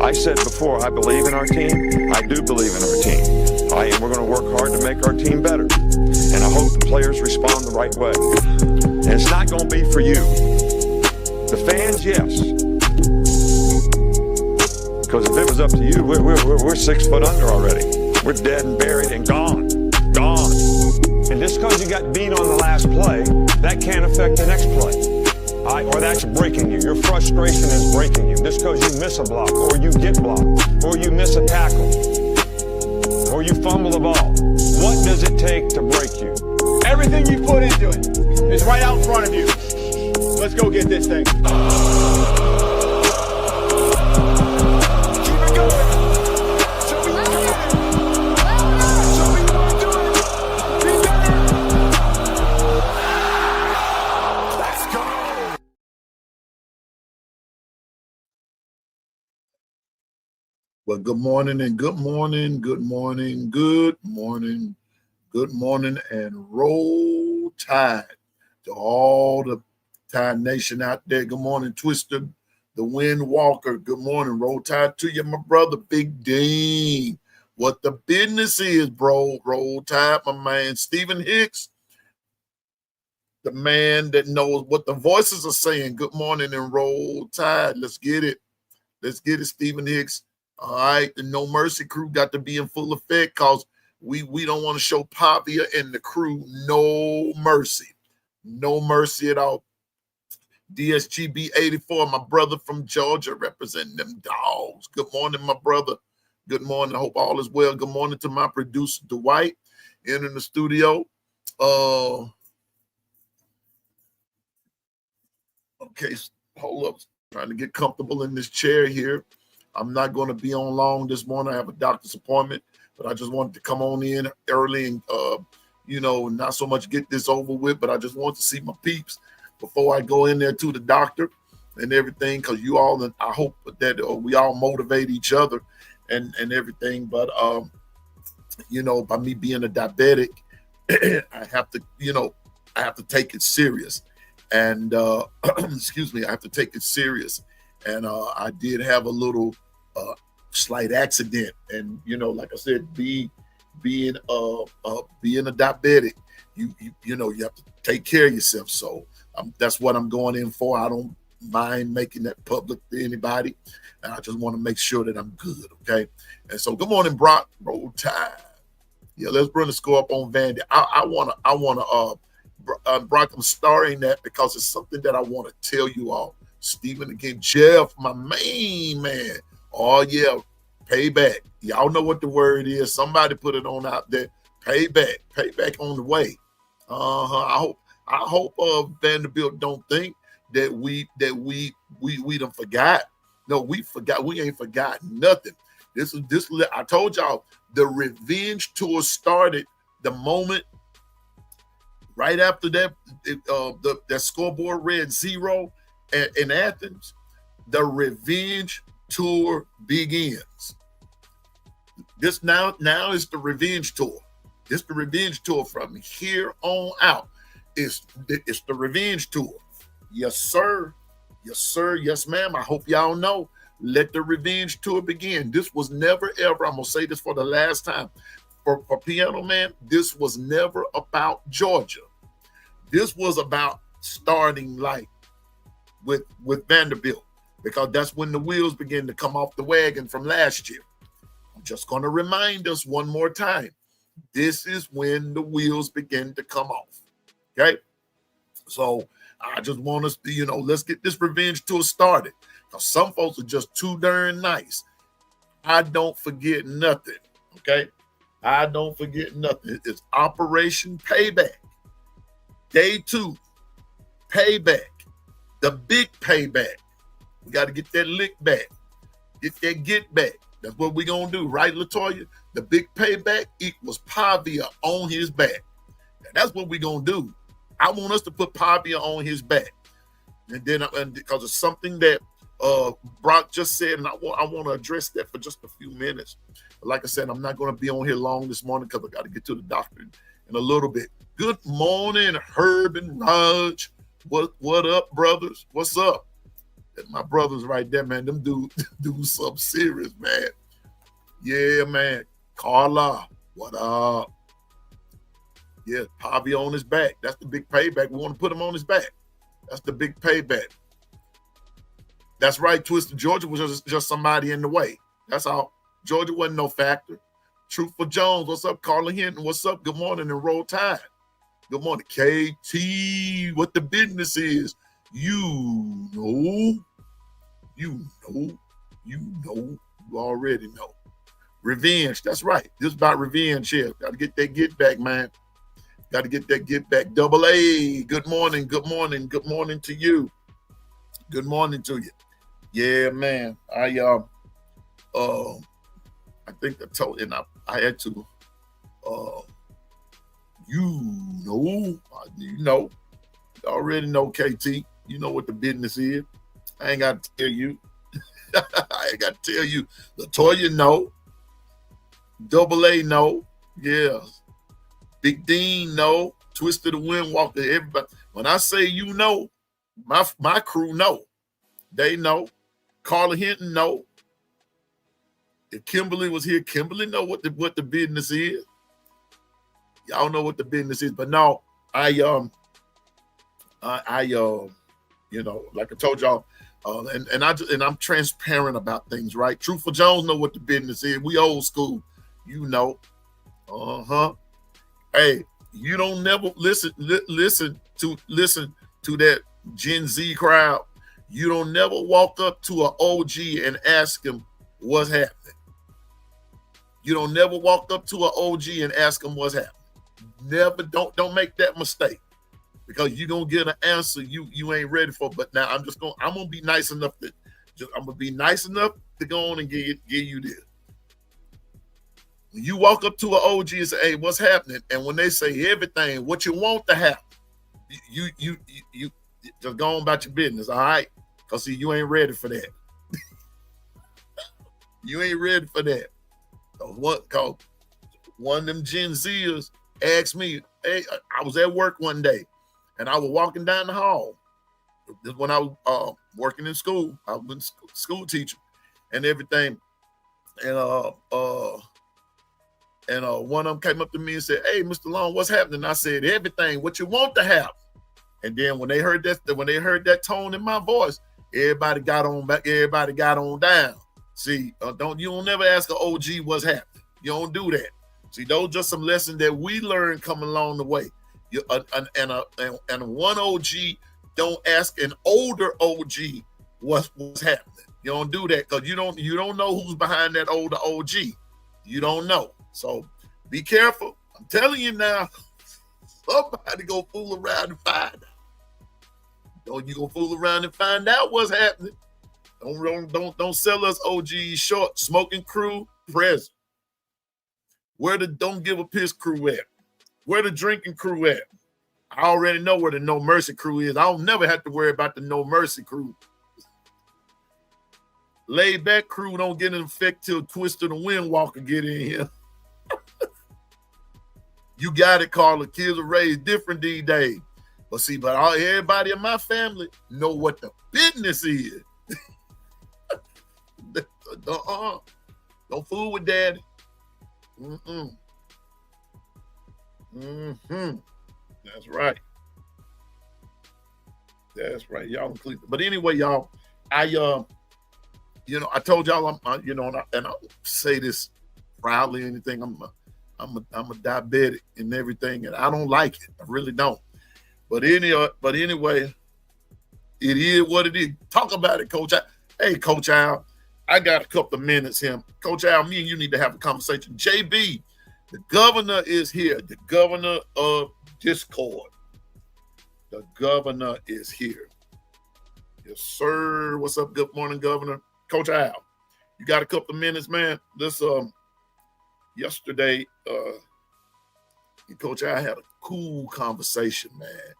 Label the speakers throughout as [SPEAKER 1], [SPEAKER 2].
[SPEAKER 1] I said before, I believe in our team. I do believe in our team. And we're going to work hard to make our team better. And I hope the players respond the right way. And it's not going to be for you. The fans, yes. Because if it was up to you, we're 6 foot under already. We're dead and buried and gone. Gone. And just because you got beat on the last play, that can't affect the next play. Or that's breaking you. Your frustration is breaking you. Just because you miss a block, or you get blocked, or you miss a tackle, or you fumble the ball. What does it take to break you?
[SPEAKER 2] Everything you put into it is right out in front of you. Let's go get this thing.
[SPEAKER 3] Well, good morning and good morning, good morning, good morning, good morning, and roll tide to all the Tide Nation out there. Good morning, Twister, the Wind Walker. Good morning, roll tide to you, my brother, Big Dean. What the business is, bro. Roll tide, my man, Stephen Hicks, the man that knows what the voices are saying. Good morning and roll tide. Let's get it. Let's get it, Stephen Hicks. All right, the No Mercy crew got to be in full effect because we don't want to show Pavia and the crew no mercy. No mercy at all. DSGB 84, my brother from Georgia, representing them dogs. Good morning, my brother. Good morning. I hope all is well. Good morning to my producer, Dwight, in the studio. Okay, hold up. Trying to get comfortable in this chair here. I'm not going to be on long this morning. I have a doctor's appointment, but I just wanted to come on in early and, not so much get this over with, but I just want to see my peeps before I go in there to the doctor and everything, because you all, I hope that we all motivate each other and everything. But, by me being a diabetic, I have to take it serious. And, excuse me, I have to take it serious. And I did have a little slight accident, and like I said, being a diabetic, you have to take care of yourself. So that's what I'm going in for. I don't mind making that public to anybody, and I just want to make sure that I'm good. Okay, and so good morning, Brock. Roll Tide. Yeah, let's bring the score up on Vandy. I wanna Brock, I'm starting that because it's something that I want to tell you all. Stephen again, Jeff, my main man. Oh yeah, payback. Y'all know what the word is. Somebody put it on out there. Payback on the way. I hope Vanderbilt don't think that we done forgot. No, we forgot. We ain't forgotten nothing. This. I told y'all the revenge tour started the moment right after that. That scoreboard read 0. In Athens, the revenge tour begins. This now is the revenge tour. It's the revenge tour from here on out. It's the revenge tour. Yes, sir. Yes, sir. Yes, ma'am. I hope y'all know. Let the revenge tour begin. This was never, ever, I'm going to say this for the last time. For Piano Man, this was never about Georgia. This was about starting life with Vanderbilt, because that's when the wheels begin to come off the wagon from last year. I'm just going to remind us one more time. This is when the wheels begin to come off. Okay? So I just want us to, let's get this revenge tour started, because some folks are just too darn nice. I don't forget nothing. Okay? I don't forget nothing. It's Operation Payback. Day 2. Payback. The big payback. We got to get that lick back. Get that get back. That's what we're going to do, right, LaToya? The big payback equals Pavia on his back. And that's what we're going to do. I want us to put Pavia on his back. And then, because of something that Brock just said, and I want to address that for just a few minutes. But like I said, I'm not going to be on here long this morning because I got to get to the doctor in a little bit. Good morning, Herb and Raj. What up, brothers? What's up? My brothers right there, man. Them do something serious, man. Yeah, man. Carla, what up? Yeah, Javi on his back. That's the big payback. We want to put him on his back. That's the big payback. That's right, Twister. Georgia was just somebody in the way. That's all. Georgia wasn't no factor. Truthful Jones, what's up? Carla Hinton, what's up? Good morning and Roll Tide. Good morning, KT. What the business is? You already know. Revenge, that's right. This is about revenge here. Got to get that get back, man. Got to get that get back. Double A, good morning, good morning, good morning to you. Good morning to you. Yeah, man. I think I told, and I had to, you already know, KT. You know what the business is. I ain't got to tell you. I ain't got to tell you. Latoya know. Double A know. Yeah. Big Dean know. Twisted the Windwalker. Everybody. When I say you know, my crew know. They know. Carla Hinton know. If Kimberly was here, Kimberly know what the business is. Y'all know what the business is. But no, like I told y'all, and I'm transparent about things, right? Truthful Jones know what the business is. We old school, you know. Hey, you don't never listen to that Gen Z crowd. You don't never walk up to an OG and ask him what's happening. You don't never walk up to an OG and ask him what's happening. Never, don't make that mistake, because you're gonna get an answer you ain't ready for. But now I'm gonna be nice enough to go on and give you this. When you walk up to an OG and say, "Hey, what's happening?" and when they say everything, what you want to happen, you just go on about your business, all right? Because see, you ain't ready for that. You ain't ready for that. Cause one of them Gen Zers asked me, hey, I was at work one day and I was walking down the hall. This is when I was working in school. I was a school teacher and everything. And one of them came up to me and said, "Hey, Mr. Long, what's happening?" I said, "Everything, what you want to have." And then when they heard that tone in my voice, everybody got on back, everybody got on down. See, you don't never ask an OG what's happening. You don't do that. See, those just some lessons that we learned coming along the way. And one OG don't ask an older OG what's happening. You don't do that because you don't know who's behind that older OG. You don't know. So be careful. I'm telling you now, somebody go fool around and find out. Don't you go fool around and find out what's happening. Don't sell us OGs short. Smoking crew present. Where the don't give a piss crew at? Where the drinking crew at? I already know where the No Mercy crew is. I don't never have to worry about the No Mercy crew. Laid back crew don't get in effect till Twister the Windwalker get in here. You got it, Carla. Kids are raised different these days. But see, everybody in my family know what the business is. Don't fool with daddy. That's right. That's right. Y'all include. But anyway, y'all, I told y'all and I don't say this proudly or anything. I'm a diabetic and everything, and I don't like it. I really don't. But anyway, it is what it is. Talk about it, Coach. Hey, Coach Al, I got a couple of minutes here. Coach Al, me and you need to have a conversation. JB, the governor is here. The governor of Discord. The governor is here. Yes, sir. What's up? Good morning, Governor. Coach Al, you got a couple of minutes, man? This yesterday, Coach Al had a cool conversation, man.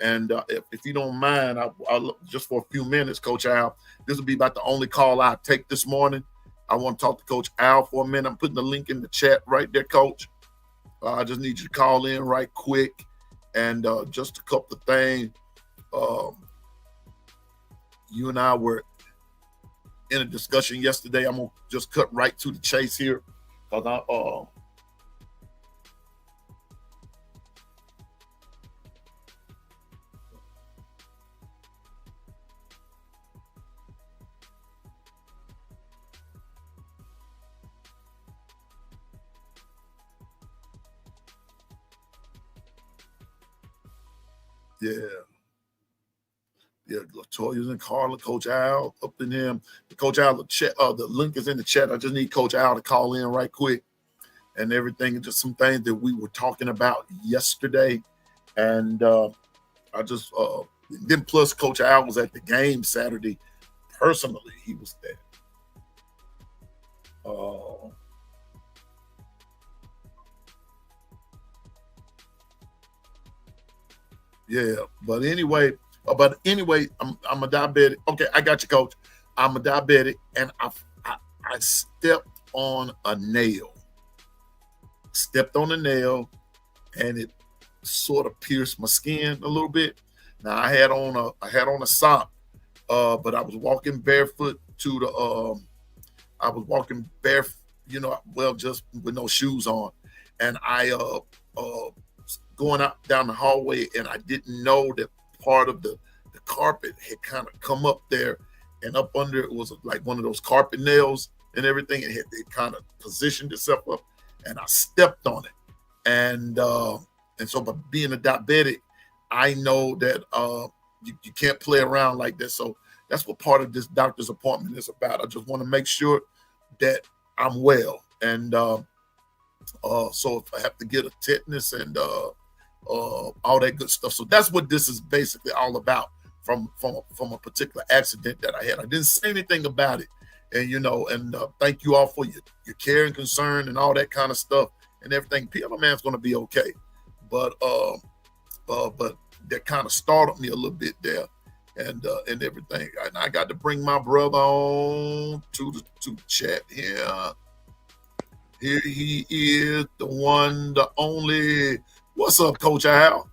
[SPEAKER 3] And if you don't mind, I'll just for a few minutes, Coach Al, this will be about the only call I take this morning. I want to talk to Coach Al for a minute. I'm putting the link in the chat right there, Coach. I just need you to call in right quick. And just a couple of things. You and I were in a discussion yesterday. I'm gonna just cut right to the chase here, because yeah, Latoya's and Carla, Coach Al up in him. Coach Al, the link is in the chat. I just need Coach Al to call in right quick and everything. Just some things that we were talking about yesterday. And I just then plus Coach Al was at the game Saturday. Personally, he was there. Yeah, but anyway, I'm a diabetic. Okay, I got you, Coach. I'm a diabetic, and I stepped on a nail. Stepped on a nail, and it sort of pierced my skin a little bit. Now I had on a sock, but I was walking barefoot to the. I was walking barefoot, just with no shoes on, and I going out down the hallway, and I didn't know that part of the carpet had kind of come up there, and up under it was like one of those carpet nails and everything. It kind of positioned itself up, and I stepped on it. And so by being a diabetic, I know that you can't play around like this. So that's what part of this doctor's appointment is about. I just want to make sure that I'm well. And so if I have to get a tetanus and all that good stuff. So that's what this is basically all about from a particular accident that I had. I didn't say anything about it. And thank you all for your care and concern and all that kind of stuff and everything. Piano Man's going to be okay. But that kind of startled me a little bit there and everything. And I got to bring my brother on to the chat here. Here he is, the one, the only. What's up, Coach Al?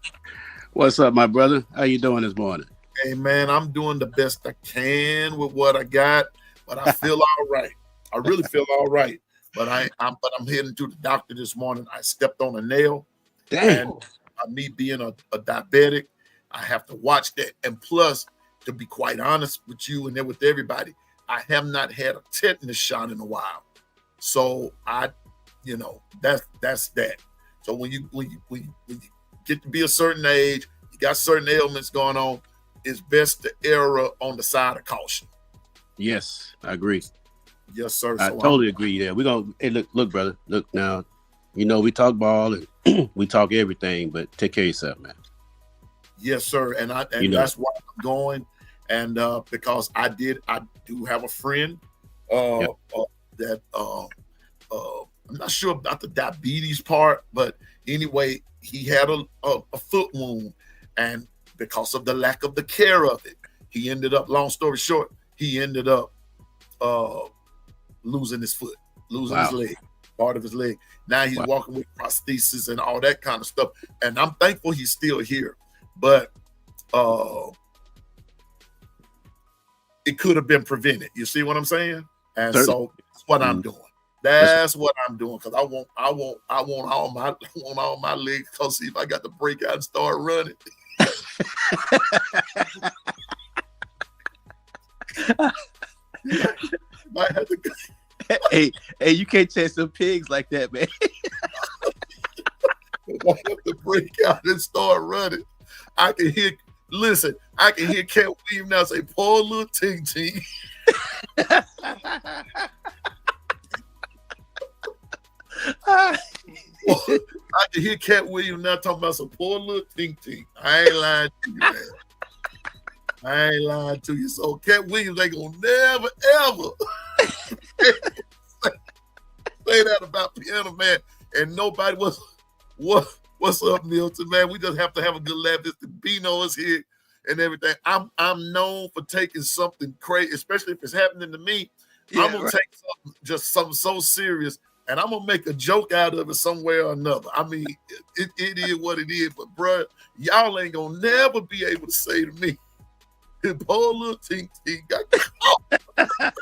[SPEAKER 4] What's up, my brother? How you doing this morning?
[SPEAKER 3] Hey, man, I'm doing the best I can with what I got, but I feel all right. I really feel all right. But I'm heading to the doctor this morning. I stepped on a nail.
[SPEAKER 4] Damn.
[SPEAKER 3] And me being a diabetic, I have to watch that. And plus, to be quite honest with you and then with everybody, I have not had a tetanus shot in a while. So that's that. So when you get to be a certain age, you got certain ailments going on, it's best to err on the side of caution.
[SPEAKER 4] Yes, I agree.
[SPEAKER 3] Yes, sir.
[SPEAKER 4] I totally agree. Yeah, we're gonna. Hey, look, brother. Look now. We talk ball and we talk everything, but take care of yourself, man.
[SPEAKER 3] Yes, sir. And that's why I'm going. And because I do have a friend that I'm not sure about the diabetes part, but anyway, he had a foot wound, and because of the lack of the care of it, he ended up, long story short, losing his foot, losing his leg, part of his leg. Now he's walking with prosthesis and all that kind of stuff. And I'm thankful he's still here, but it could have been prevented. You see what I'm saying? And so that's what I'm doing. That's what I'm doing, because I want all my legs, because see if I got to break out and start running. Might have to
[SPEAKER 4] hey, you can't chase some pigs like that, man.
[SPEAKER 3] I have to break out and start running. I can hear Cat Williams now say, "Poor little Ting Ting." I can hear Cat Williams now talking about some poor little Ting Ting. I ain't lying to you, man. I ain't lying to you. So Cat Williams ain't gonna never ever say that about Piano Man. And nobody what's up, Milton, man? We just have to have a good laugh. This Bino is here and everything. I'm known for taking something crazy, especially if it's happening to me. Yeah, I'm gonna take something so serious, and I'm gonna make a joke out of it somewhere or another. I mean, it is what it is. But bro, y'all ain't gonna never be able to say to me, Poor little Tink Tink got caught.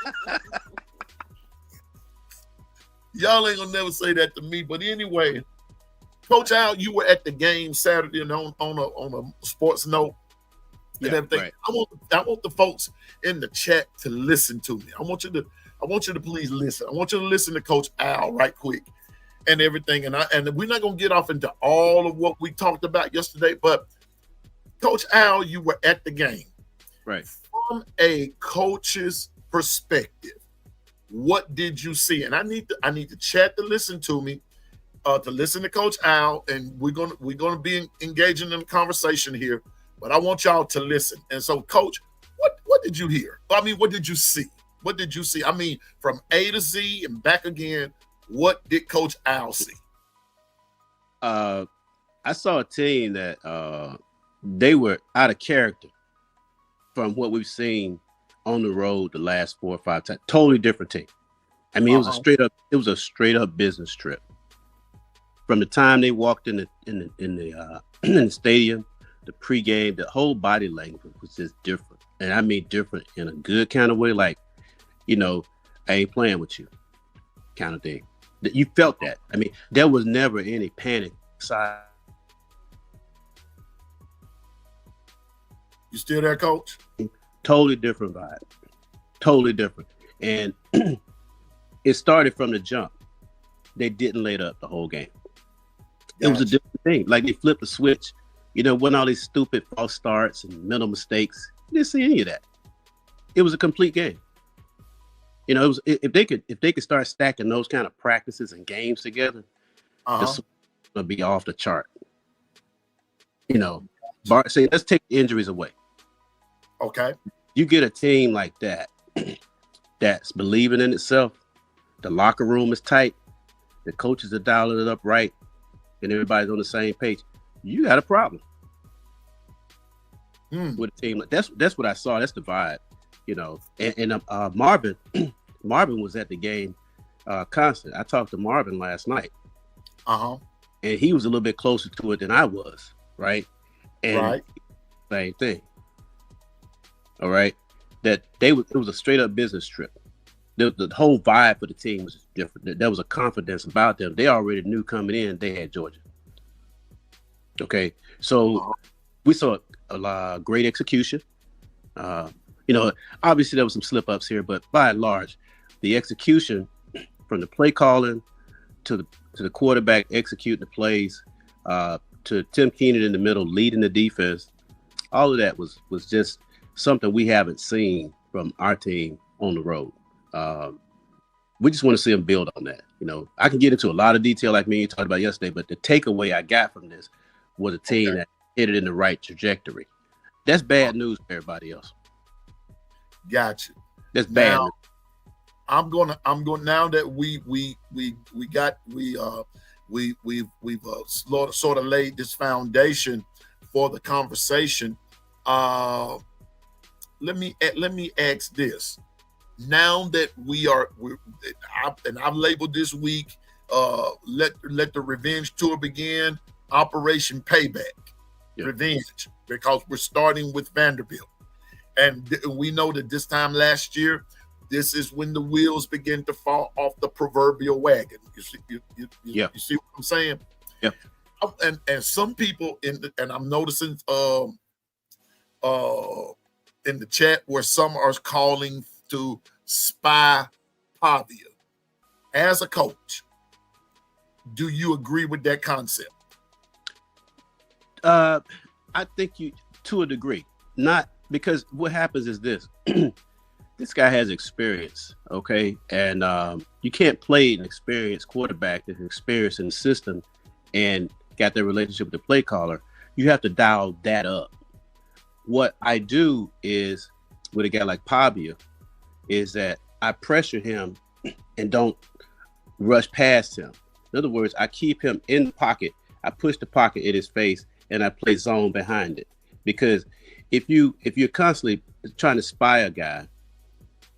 [SPEAKER 3] Y'all ain't gonna never say that to me. But anyway, Coach Al, you were at the game Saturday and on a sports note and everything. Right. I want the folks in the chat to listen to me. I want you to please listen. I want you to listen to Coach Al right quick and everything. And we're not gonna get off into all of what we talked about yesterday, but Coach Al, you were at the game.
[SPEAKER 4] Right.
[SPEAKER 3] From a coach's perspective, what did you see? And I need the chat to listen to me, to listen to Coach Al, and we're gonna be engaging in a conversation here. But I want y'all to listen. And so, Coach, what did you hear? I mean, what did you see? What did you see? I mean, from A to Z and back again. What did Coach Al see?
[SPEAKER 4] I saw a team that they were out of character from what we've seen on the road the last 4 or 5 times. Totally different team. I mean, it was a straight up business trip. From the time they walked in the stadium, the pregame, the whole body language was just different. And I mean different in a good kind of way, like, you know, I ain't playing with you kind of thing. You felt that. I mean, there was never any panic inside.
[SPEAKER 3] You still there, Coach?
[SPEAKER 4] Totally different vibe. Totally different. And it started from the jump. They didn't let up the whole game. It was a different thing. Like they flipped the switch. You know, when all these stupid false starts and mental mistakes, you didn't see any of that. It was a complete game. You know, it was if they could start stacking those kind of practices and games together, this would be off the chart. You know, say let's take the injuries away.
[SPEAKER 3] Okay.
[SPEAKER 4] You get a team like that that's believing in itself. The locker room is tight. The coaches are dialing it up right, and everybody's on the same page. You got a problem with a team. That's what I saw. That's the vibe, you know. And Marvin was at the game constant. I talked to Marvin last night, and he was a little bit closer to it than I was, right? And same thing. All right, it was a straight up business trip. The whole vibe for the team was different. There was a confidence about them. They already knew coming in they had Georgia. Okay, so we saw a lot of great execution. You know, obviously there was some slip ups here, but by and large, the execution from the play calling to the quarterback executing the plays, to Tim Keenan in the middle leading the defense, all of that was just something we haven't seen from our team on the road. We just want to see them build on that. You know, I can get into a lot of detail like me and you talked about yesterday, but the takeaway I got from this was a team that headed in the right trajectory. That's bad news for everybody else. Gotcha. That's bad
[SPEAKER 3] now,
[SPEAKER 4] news.
[SPEAKER 3] I'm going now that we've sort of laid this foundation for the conversation. Let me ask this. Now that I've labeled this week, let the revenge tour begin, Operation Payback, revenge, because we're starting with Vanderbilt, and we know that this time last year, this is when the wheels begin to fall off the proverbial wagon. You see what I'm saying?
[SPEAKER 4] Yeah.
[SPEAKER 3] And some people and I'm noticing in the chat where some are calling to spy Pavia. As a coach, do you agree with that concept?
[SPEAKER 4] I think you, to a degree, not because what happens is this. This guy has experience, okay? And you can't play an experienced quarterback that's experienced in the system and got that relationship with the play caller. You have to dial that up. What I do is, with a guy like Pavia, is that I pressure him and don't rush past him. In other words, I keep him in the pocket. I push the pocket in his face, and I play zone behind it. Because if you're constantly trying to spy a guy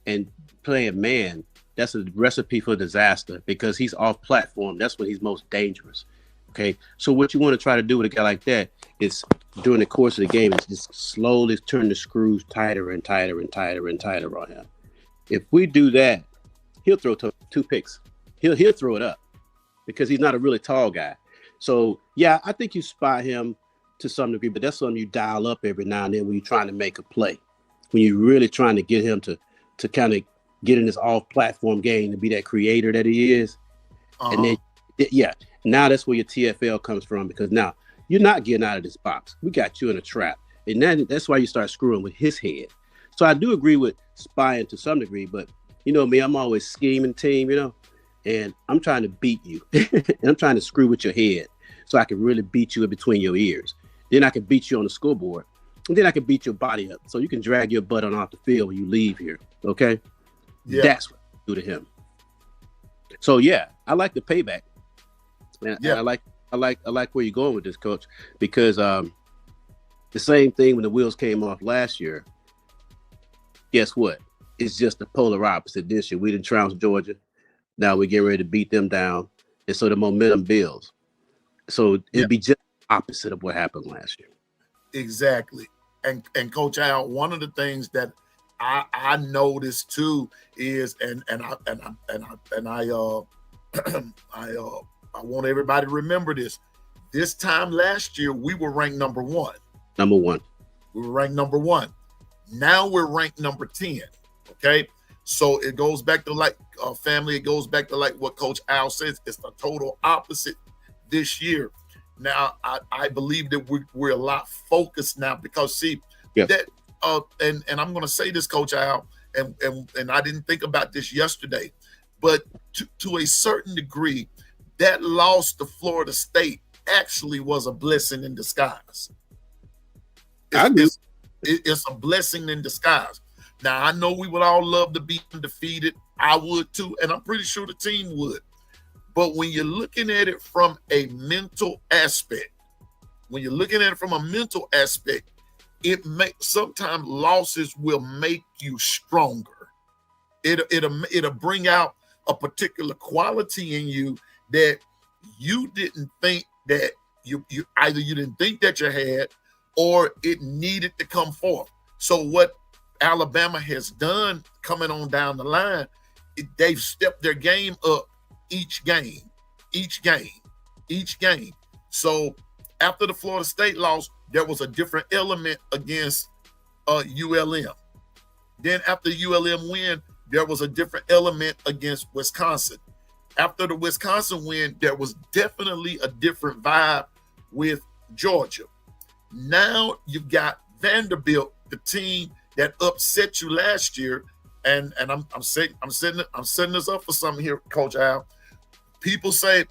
[SPEAKER 4] and playing man, that's a recipe for disaster because he's off platform. That's when he's most dangerous. Okay, so what you want to try to do with a guy like that is during the course of the game is just slowly turn the screws tighter and tighter and tighter and tighter on him. If we do that, he'll throw two picks. He'll throw it up because he's not a really tall guy. So yeah, I think you spot him to some degree, but that's something you dial up every now and then when you're trying to make a play, when you're really trying to get him to kind of get in this off-platform game to be that creator that he is. And then, yeah, now that's where your TFL comes from, because now you're not getting out of this box. We got you in a trap. And that's why you start screwing with his head. So I do agree with spying to some degree, but you know me, I'm always scheming team, you know, and I'm trying to beat you. And I'm trying to screw with your head so I can really beat you in between your ears. Then I can beat you on the scoreboard. And then I can beat your body up so you can drag your butt on off the field when you leave here. Okay? Yeah. That's what I do to him. So yeah, I like the payback. And yeah. I like where you're going with this, coach, because the same thing when the wheels came off last year. Guess what? It's just the polar opposite this year. We didn't trounce Georgia. Now we're getting ready to beat them down. And so the momentum builds. So it'd be just opposite of what happened last year. Exactly.
[SPEAKER 3] And Coach Al, one of the things that I noticed too is, I want everybody to remember this. This time last year, we were ranked number one.
[SPEAKER 4] Number one.
[SPEAKER 3] We were ranked number one. Now we're ranked number 10. Okay. So it goes back to family. It goes back to what Coach Al says. It's the total opposite this year. Now, I believe that we're a lot focused now because that and I'm going to say this, Coach Al, and I didn't think about this yesterday, but to a certain degree, that loss to Florida State actually was a blessing in disguise. It's a blessing in disguise. Now, I know we would all love to be undefeated. I would too, and I'm pretty sure the team would. But when you're looking at it from a mental aspect, sometimes losses will make you stronger. It'll bring out a particular quality in you that you didn't think that you didn't think that you had, or it needed to come forth. So what Alabama has done coming on down the line, they've stepped their game up each game. So after the Florida State loss, there was a different element against ULM. Then after ULM win, there was a different element against Wisconsin. After the Wisconsin win, there was definitely a different vibe with Georgia. Now you've got Vanderbilt, the team that upset you last year, and I'm setting this up for something here, Coach Al. People say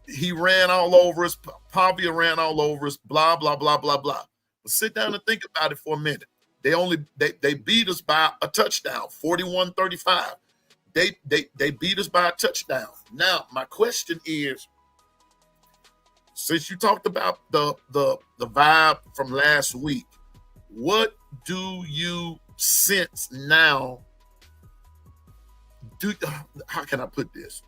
[SPEAKER 3] he ran all over us, Pavia ran all over us, blah, blah, blah, blah, blah. But sit down and think about it for a minute. They beat us by a touchdown, 41-35. They beat us by a touchdown. Now, my question is, since you talked about the vibe from last week, what do you sense now? How can I put this?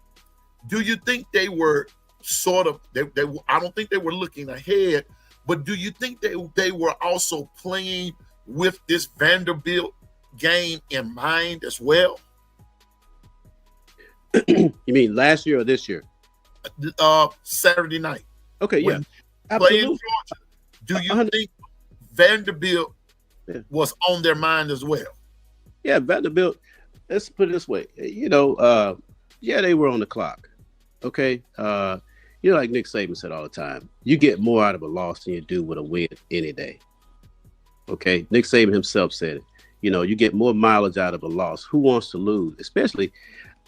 [SPEAKER 3] Do you think they were sort of, I don't think they were looking ahead, but do you think they were also playing with this Vanderbilt game in mind as well?
[SPEAKER 4] You mean last year or this year?
[SPEAKER 3] Saturday night.
[SPEAKER 4] Okay, yeah.
[SPEAKER 3] Playing Georgia, do you think Vanderbilt was on their mind as well?
[SPEAKER 4] Yeah, Vanderbilt, let's put it this way. They were on the clock. Okay. Like Nick Saban said all the time, you get more out of a loss than you do with a win any day. Okay. Nick Saban himself said it. You get more mileage out of a loss. Who wants to lose? Especially,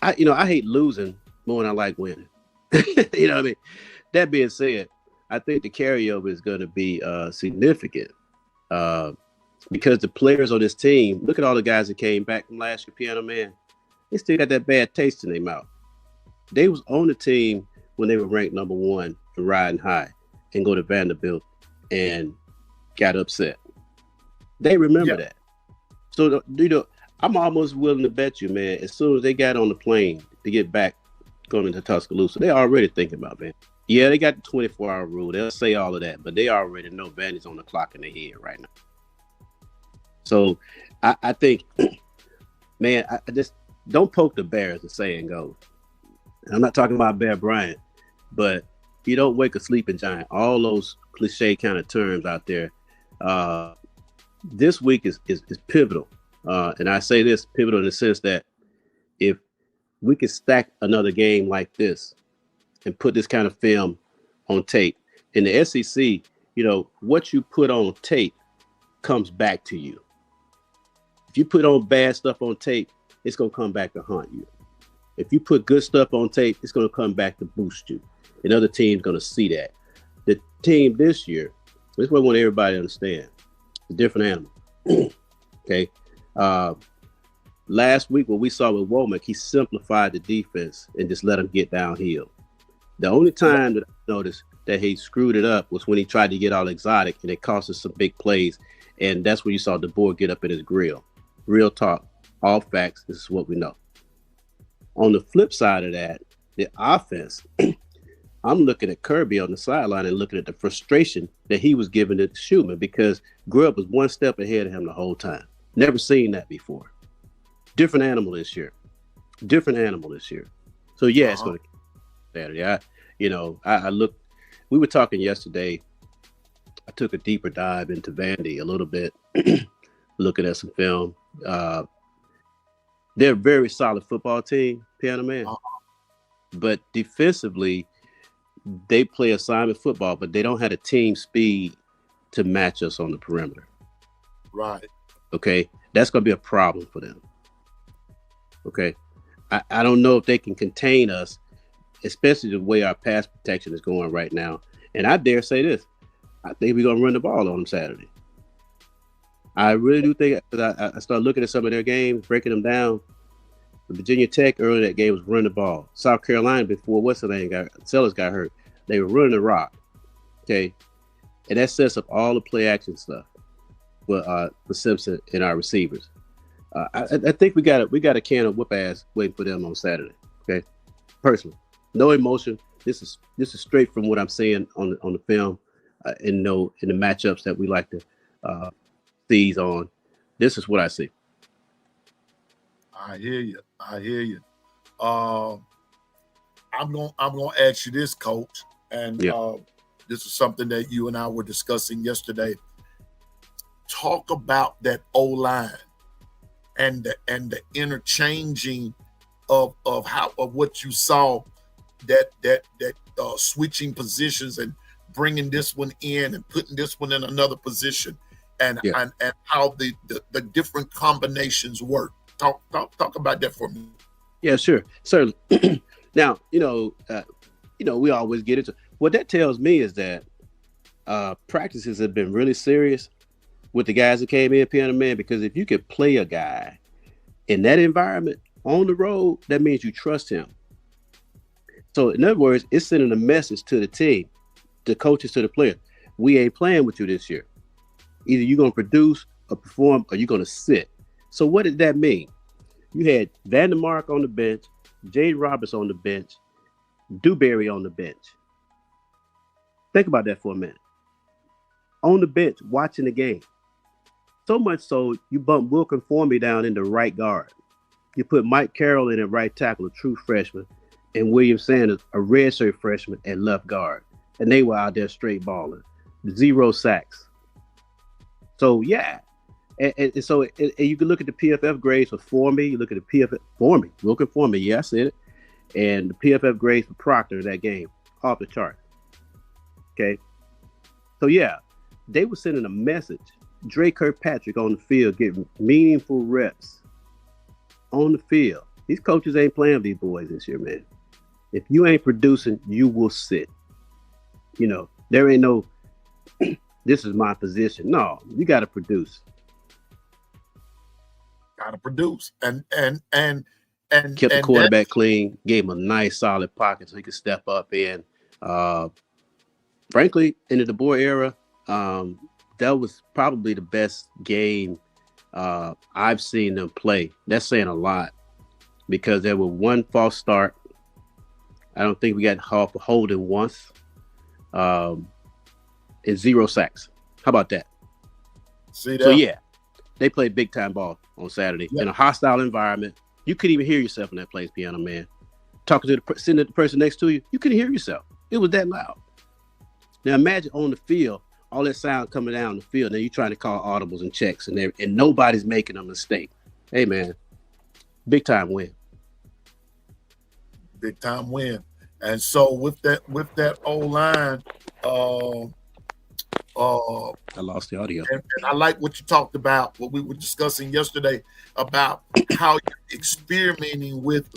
[SPEAKER 4] I hate losing more than I like winning. You know what I mean? That being said, I think the carryover is going to be significant because the players on this team, look at all the guys that came back from last year, Piano Man, they still got that bad taste in their mouth. They was on the team when they were ranked number one and riding high and go to Vanderbilt and got upset. They remember that. So, I'm almost willing to bet you, man, as soon as they got on the plane to get back going into Tuscaloosa, they're already thinking about, man, Yeah, they got the 24-hour rule. They'll say all of that, but they already know Vandy's on the clock in their head right now. So I think, man, I just don't poke the bear, as the saying goes. I'm not talking about Bear Bryant, but you don't wake a sleeping giant. All those cliche kind of terms out there. This week is pivotal. And I say this pivotal in the sense that if we could stack another game like this and put this kind of film on tape in the SEC, you know, what you put on tape comes back to you. If you put on bad stuff on tape, it's going to come back to haunt you. If you put good stuff on tape, it's going to come back to boost you. Another team's going to see that. The team this year, this is what I want everybody to understand. It's a different animal. Okay. Last week, what we saw with Womack, he simplified the defense and just let him get downhill. The only time that I noticed that he screwed it up was when he tried to get all exotic and it cost us some big plays. And that's when you saw DeBoer get up in his grill. Real talk, all facts, this is what we know. On the flip side of that, the offense, I'm looking at Kirby on the sideline and looking at the frustration that he was giving to Schumann because Grubb was one step ahead of him the whole time. Never seen that before. Different animal this year. So, yeah, it's going to Saturday. I looked, we were talking yesterday. I took a deeper dive into Vandy a little bit, looking at some film. They're a very solid football team, Piano Man. But defensively, they play assignment football, but they don't have the team speed to match us on the perimeter.
[SPEAKER 3] Right.
[SPEAKER 4] Okay. That's going to be a problem for them. Okay. I don't know if they can contain us, especially the way our pass protection is going right now. And I dare say this. I think we're going to run the ball on them Saturday. I really do think I started looking at some of their games, breaking them down. Virginia Tech early that game was running the ball. South Carolina before Sellers got hurt. They were running the rock. Okay. And that sets up all the play action stuff for Simpson and our receivers. I think we got a can of whoop ass waiting for them on Saturday. Okay. Personally. No emotion. This is straight from what I'm seeing on the film in the matchups that we like to seize on. This is what I see.
[SPEAKER 3] I hear you. I'm gonna ask you this, Coach, and this is something that you and I were discussing yesterday. Talk about that O-line and the interchanging of what you saw, that switching positions and bringing this one in and putting this one in another position, and how the different combinations work. Talk about that for me.
[SPEAKER 4] Yeah, sure, certainly. Now, we always get into what that tells me is that practices have been really serious with the guys that came in, Piano Man, because if you could play a guy in that environment on the road, that means you trust him. So in other words, it's sending a message to the team, the coaches, to the players. We ain't playing with you this year. Either you're going to produce or perform or you're going to sit. So what did that mean? You had Vandermark on the bench, Jade Roberts on the bench, Dewberry on the bench. Think about that for a minute. On the bench, watching the game. So much so, you bump Will Conformi down into right guard. You put Mike Carroll in at right tackle, a true freshman, and William Sanders, a redshirt freshman, at left guard. And they were out there straight balling. 0 sacks. So, yeah. And so you can look at the PFF grades for Formie. You look at the PFF Formie, Will Conformi. Yeah, I said it. And the PFF grades for Proctor in that game, off the chart. Okay. So, yeah, they were sending a message. Dre Kirkpatrick on the field getting meaningful reps on the field. These coaches ain't playing with these boys this year, man. If you ain't producing, you will sit. There ain't no, this is my position. No, you got to produce.
[SPEAKER 3] Got to produce. And
[SPEAKER 4] kept the quarterback clean, gave him a nice solid pocket so he could step up in. Frankly, in the DeBoer era, that was probably the best game I've seen them play. That's saying a lot because there were one false start. I don't think we got Harper holding once. And 0 sacks. How about that?
[SPEAKER 3] See that?
[SPEAKER 4] So yeah, they played big time ball on Saturday in a hostile environment. You couldn't even hear yourself in that place, Piano Man. Talking to sitting at the person next to you, you couldn't hear yourself. It was that loud. Now imagine on the field, all that sound coming down the field, and you're trying to call audibles and checks, and nobody's making a mistake. Hey man, big time win.
[SPEAKER 3] Big time win. And so with that O-line,
[SPEAKER 4] I lost the audio.
[SPEAKER 3] And I like what you talked about, what we were discussing yesterday about how you're experimenting with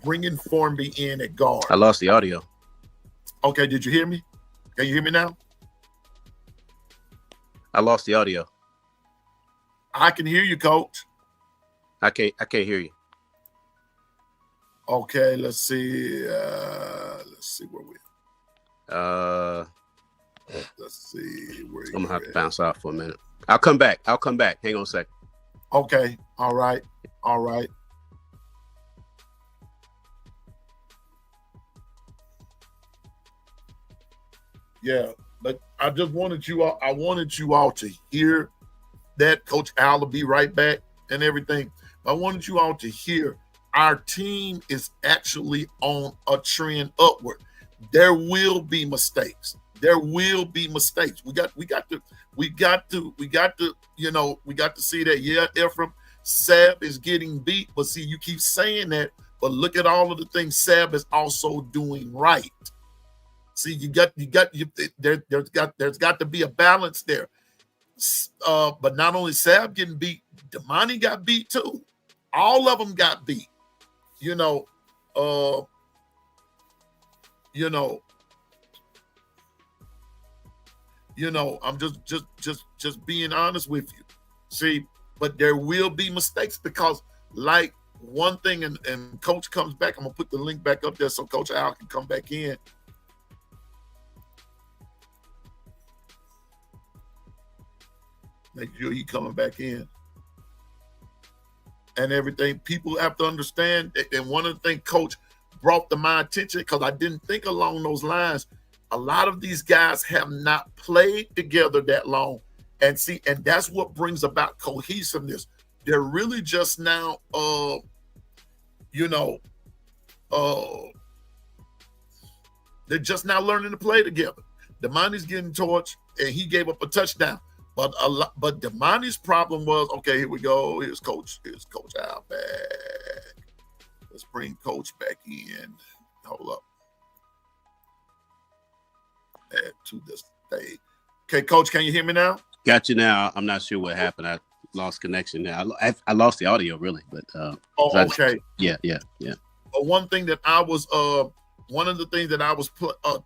[SPEAKER 3] bringing Formby in at guard.
[SPEAKER 4] I lost the audio.
[SPEAKER 3] Okay, did you hear me? Can you hear me now?
[SPEAKER 4] I lost the audio.
[SPEAKER 3] I can hear you, Coach.
[SPEAKER 4] I can't hear you.
[SPEAKER 3] Okay, let's see. Let's see where we're. Let's see where
[SPEAKER 4] I'm gonna have to bounce out for a minute. I'll come back. Hang on a second.
[SPEAKER 3] Okay. All right. Yeah, but I just wanted you all. I wanted you all to hear that. Coach Al will be right back and everything. I wanted you all to hear our team is actually on a trend upward. There will be mistakes. We got to see that. Yeah, Ephraim, Sab is getting beat, but see, you keep saying that, but look at all of the things Sab is also doing right. See, there's got to be a balance there. But not only Sab getting beat, Damani got beat too. All of them got beat. I'm just being honest with you. See, but there will be mistakes because, like, one thing, and Coach comes back. I'm gonna put the link back up there so Coach Al can come back in. Make sure he coming back in. And everything. People have to understand. And one of the things Coach brought to my attention, because I didn't think along those lines, a lot of these guys have not played together that long. And that's what brings about cohesiveness. They're really just now, they're just now learning to play together. Damani's getting torched, and he gave up a touchdown. But Damani's problem was, okay, here we go. Here's Coach Al back. Let's bring Coach back in. Hold up. Add to this day. Okay, Coach, can you hear me now?
[SPEAKER 4] Got you now. I'm not sure what happened. I lost connection now. I lost the audio really, but
[SPEAKER 3] okay.
[SPEAKER 4] Yeah.
[SPEAKER 3] But one thing that I was one of the things that I was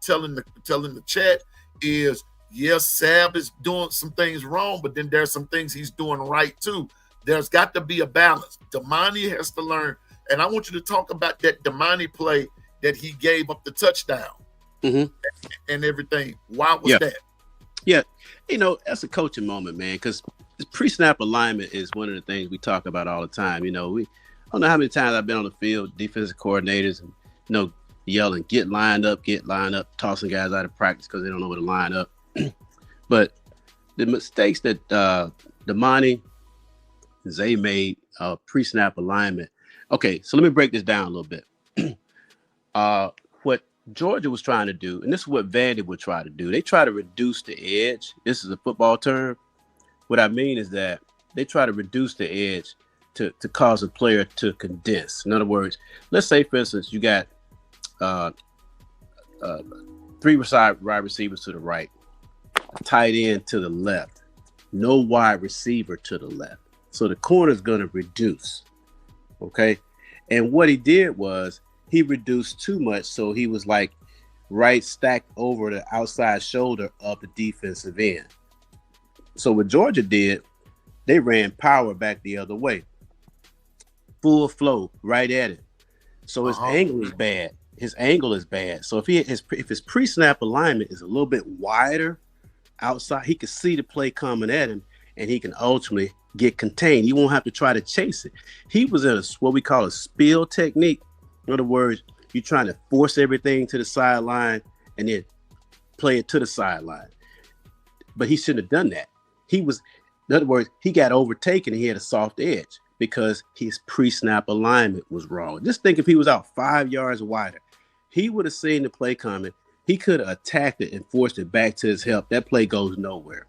[SPEAKER 3] telling the chat is, yes, Sab is doing some things wrong, but then there's some things he's doing right too. There's got to be a balance. Damani has to learn, and I want you to talk about that Damani play that he gave up the touchdown and everything. Why was that?
[SPEAKER 4] Yeah, that's a coaching moment, man, because pre-snap alignment is one of the things we talk about all the time. I don't know how many times I've been on the field, defensive coordinators, and yelling, get lined up, tossing guys out of practice because they don't know where to line up. But the mistakes that Damani Zay made pre-snap alignment. Okay, so let me break this down a little bit. What Georgia was trying to do, and this is what Vandy would try to do, they try to reduce the edge. This is a football term. What I mean is that they try to reduce the edge to cause a player to condense. In other words, let's say, for instance, you got 3 wide receivers to the right, tight end to the left, no wide receiver to the left. So the corner is going to reduce. Okay. And what he did was he reduced too much. So he was like right stacked over the outside shoulder of the defensive end. So what Georgia did, they ran power back the other way. Full flow right at it. So his angle is bad. So if his pre-snap alignment is a little bit wider outside, he can see the play coming at him, and he can ultimately get contained. He won't have to try to chase it. He was in what we call a spill technique. In other words, you're trying to force everything to the sideline and then play it to the sideline. But he shouldn't have done that. In other words, he got overtaken and he had a soft edge because his pre-snap alignment was wrong. Just think if he was out 5 yards wider, he would have seen the play coming. He could have attacked it and forced it back to his help. That play goes nowhere.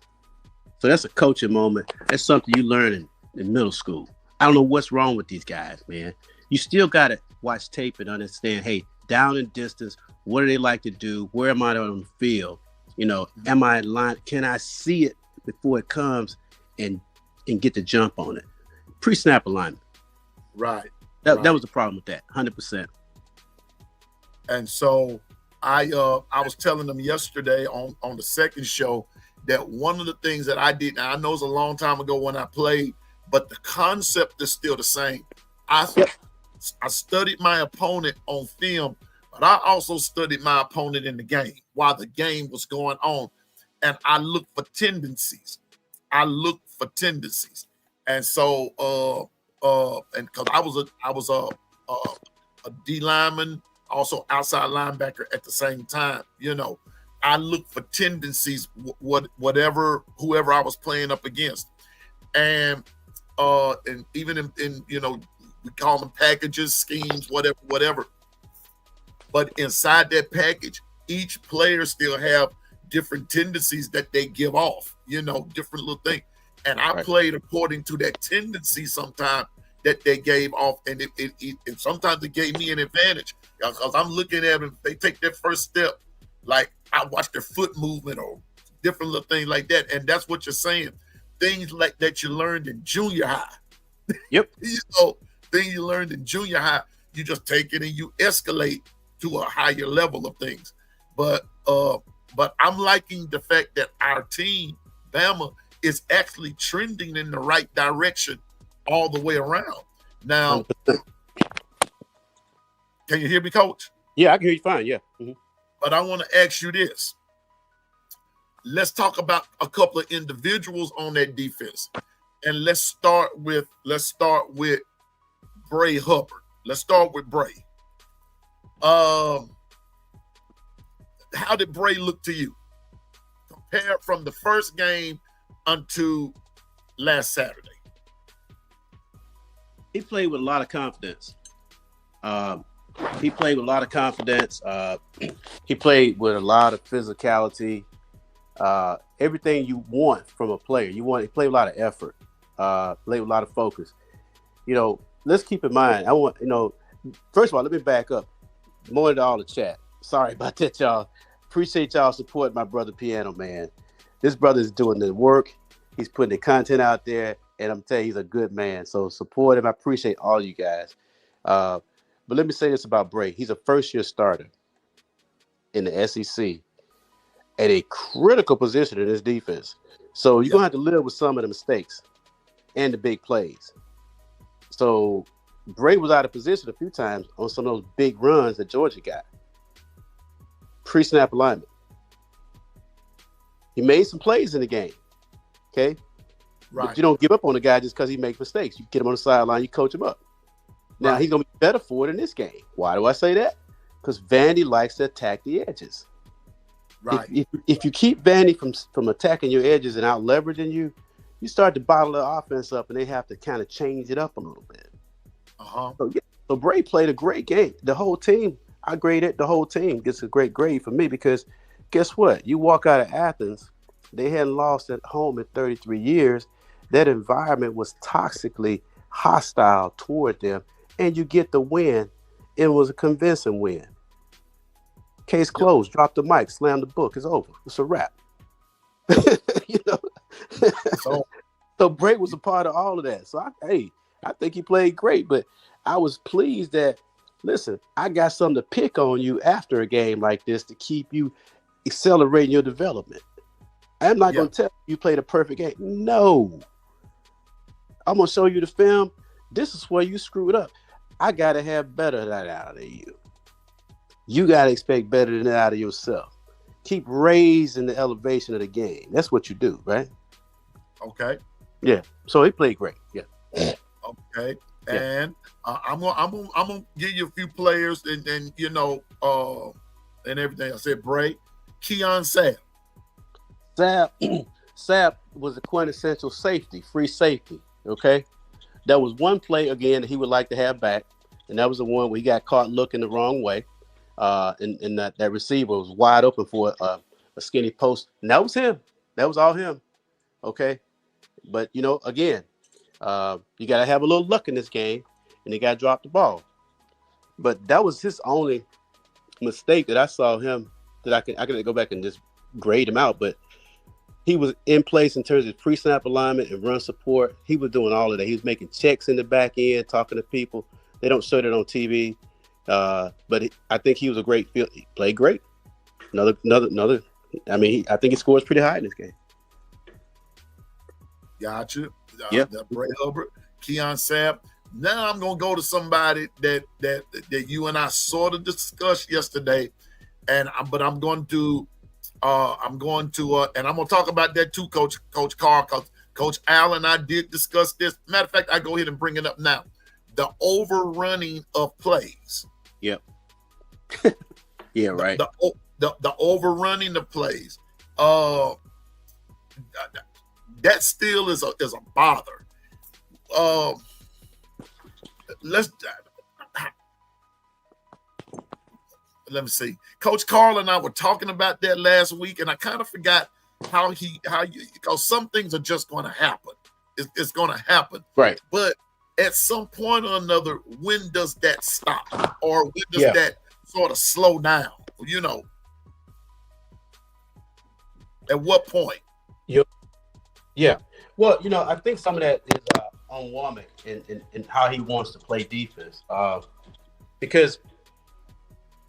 [SPEAKER 4] So that's a coaching moment. That's something you learn in middle school. I don't know what's wrong with these guys, man. You still got to watch tape and understand, hey, down and distance, what do they like to do? Where am I on the field? Am I in line? Can I see it before it comes and get the jump on it? Pre-snap alignment.
[SPEAKER 3] Right.
[SPEAKER 4] That was the problem with that, 100%.
[SPEAKER 3] And so I was telling them yesterday on the second show that one of the things that I did, now I know it's a long time ago when I played, but the concept is still the same. I studied my opponent on film, but I also studied my opponent in the game while the game was going on. And I looked for tendencies. And so, and because I was a D lineman, also outside linebacker at the same time, I looked for tendencies, whoever I was playing up against. And even in we call them packages, schemes, whatever. But inside that package, each player still have different tendencies that they give off, different little things. And I played according to that tendency sometimes that they gave off. And it sometimes it gave me an advantage because I'm looking at them. They take their first step, like I watch their foot movement or different little things like that. And that's what you're saying. Things like that you learned in junior high.
[SPEAKER 4] Yep.
[SPEAKER 3] Things you learned in junior high, you just take it and you escalate to a higher level of things. But I'm liking the fact that our team, Bama, is actually trending in the right direction all the way around. Now, 100%. Can you hear me, Coach?
[SPEAKER 4] Yeah, I can hear you fine. Yeah. Mm-hmm.
[SPEAKER 3] But I want to ask you this. Let's talk about a couple of individuals on that defense. And let's start with Bray Hubbard. Let's start with Bray. How did Bray look to you compared from the first game unto last Saturday?
[SPEAKER 4] He played with a lot of confidence. He played with a lot of physicality. Everything you want from a player. He played with a lot of effort. Played with a lot of focus. Let's keep in mind. First of all, let me back up. More to all the chat. Sorry about that, y'all. Appreciate y'all supporting my brother Piano Man. This brother is doing the work. He's putting the content out there, and I'm telling you, he's a good man. So support him. I appreciate all you guys. But let me say this about Bray. He's a first-year starter in the SEC at a critical position in this defense. So you're going to have to live with some of the mistakes and the big plays. So Bray was out of position a few times on some of those big runs that Georgia got. Pre-snap alignment. He made some plays in the game. Okay? Right. But you don't give up on the guy just because he makes mistakes. You get him on the sideline, you coach him up. Now, he's going to be better for it in this game. Why do I say that? Because Vandy likes to attack the edges. Right. If you keep Vandy from attacking your edges and out leveraging you, you start to bottle the offense up, and they have to kind of change it up a little bit. So Bray played a great game. The whole team, I graded the whole team gets a great grade for me because guess what? You walk out of Athens, they hadn't lost at home in 33 years. That environment was toxically hostile toward them, and you get the win. It was a convincing win. Case closed. Drop the mic. Slam the book. It's over. It's a wrap. So Bray was a part of all of that. So I think he played great, but I was pleased that, listen, I got something to pick on you after a game like this to keep you accelerating your development. I'm not going to tell you played a perfect game. No. I'm going to show you the film. This is where you screwed up. I got to have better than that out of you. You got to expect better than that out of yourself. Keep raising the elevation of the game. That's what you do, right?
[SPEAKER 3] Okay.
[SPEAKER 4] Yeah. So he played great. Yeah.
[SPEAKER 3] Okay. And I'm gonna give you a few players and you know and everything. I said Bray, Keon Sapp.
[SPEAKER 4] Sapp was a quintessential safety, free safety. Okay, that was one play again that he would like to have back, and that was the one where he got caught looking the wrong way, and that receiver was wide open for a skinny post, and that was him. That was all him. Okay, but you know, again, you got to have a little luck in this game, and he got to drop the ball. But that was his only mistake that I saw him that I can go back and just grade him out, but he was in place in terms of pre-snap alignment and run support. He was doing all of that. He was making checks in the back end, talking to people. They don't show that on TV, but I think he was a great field. He played great. Another. I mean, I think he scores pretty high in this game.
[SPEAKER 3] Gotcha.
[SPEAKER 4] Yeah.
[SPEAKER 3] Bray Hubbard, Keon Sapp. Now I'm gonna go to somebody that you and I sort of discussed yesterday, but I'm going to and I'm gonna talk about that too, Coach Carr, because Coach Allen and I did discuss this. Matter of fact, I go ahead and bring it up now. The overrunning of plays.
[SPEAKER 4] Yep. Yeah, right.
[SPEAKER 3] The overrunning of plays. That still is a bother. Let me see. Coach Carl and I were talking about that last week, and I kind of forgot because some things are just going to happen. It's going to happen,
[SPEAKER 4] right?
[SPEAKER 3] But at some point or another, when does that stop, or when does that sort of slow down? You know, at what point?
[SPEAKER 4] Yeah. Well, you know, I think some of that is on Womack and how he wants to play defense, because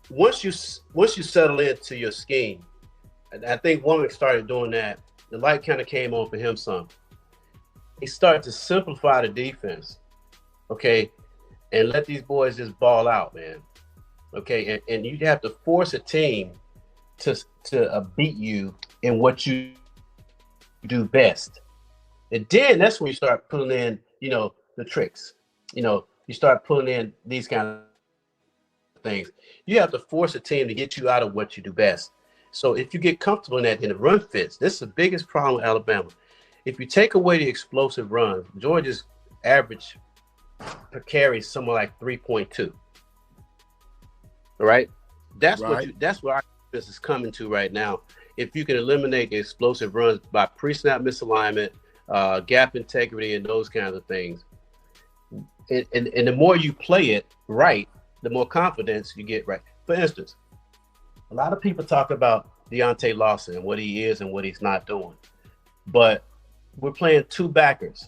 [SPEAKER 4] once you settle into your scheme, and I think Womack started doing that, the light kind of came on for him some. He started to simplify the defense, okay, and let these boys just ball out, man. Okay, and you have to force a team to beat you in what you do best. And then that's when you start pulling in, you know, the tricks. You know, you start pulling in these kind of things. You have to force a team to get you out of what you do best. So if you get comfortable in that, and the run fits, this is the biggest problem with Alabama. If you take away the explosive runs, Georgia's average per carry is somewhere like 3.2. All right? That's where our defense is coming to right now. If you can eliminate the explosive runs by pre-snap misalignment, gap integrity, and those kinds of things, and the more you play it right, the more confidence you get right. For instance, a lot of people talk about Deontay Lawson and what he is and what he's not doing, but we're playing two backers.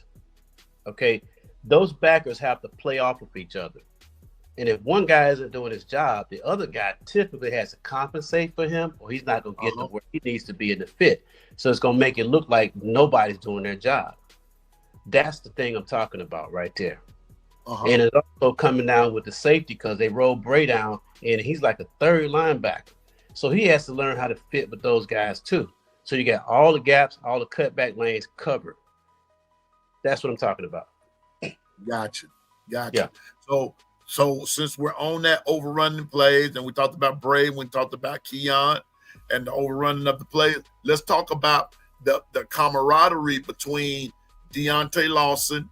[SPEAKER 4] Okay, those backers have to play off of each other. And if one guy isn't doing his job, the other guy typically has to compensate for him, or he's not going to get to where he needs to be in the fit. So it's going to make it look like nobody's doing their job. That's the thing I'm talking about right there. And it's also coming down with the safety, because they roll Bray down, and he's like a third linebacker. So he has to learn how to fit with those guys too. So you got all the gaps, all the cutback lanes covered. That's what I'm talking about.
[SPEAKER 3] Gotcha.
[SPEAKER 4] Yeah.
[SPEAKER 3] So since we're on that overrunning plays, and we talked about Bray, we talked about Keon and the overrunning of the plays, let's talk about the camaraderie between Deontay Lawson,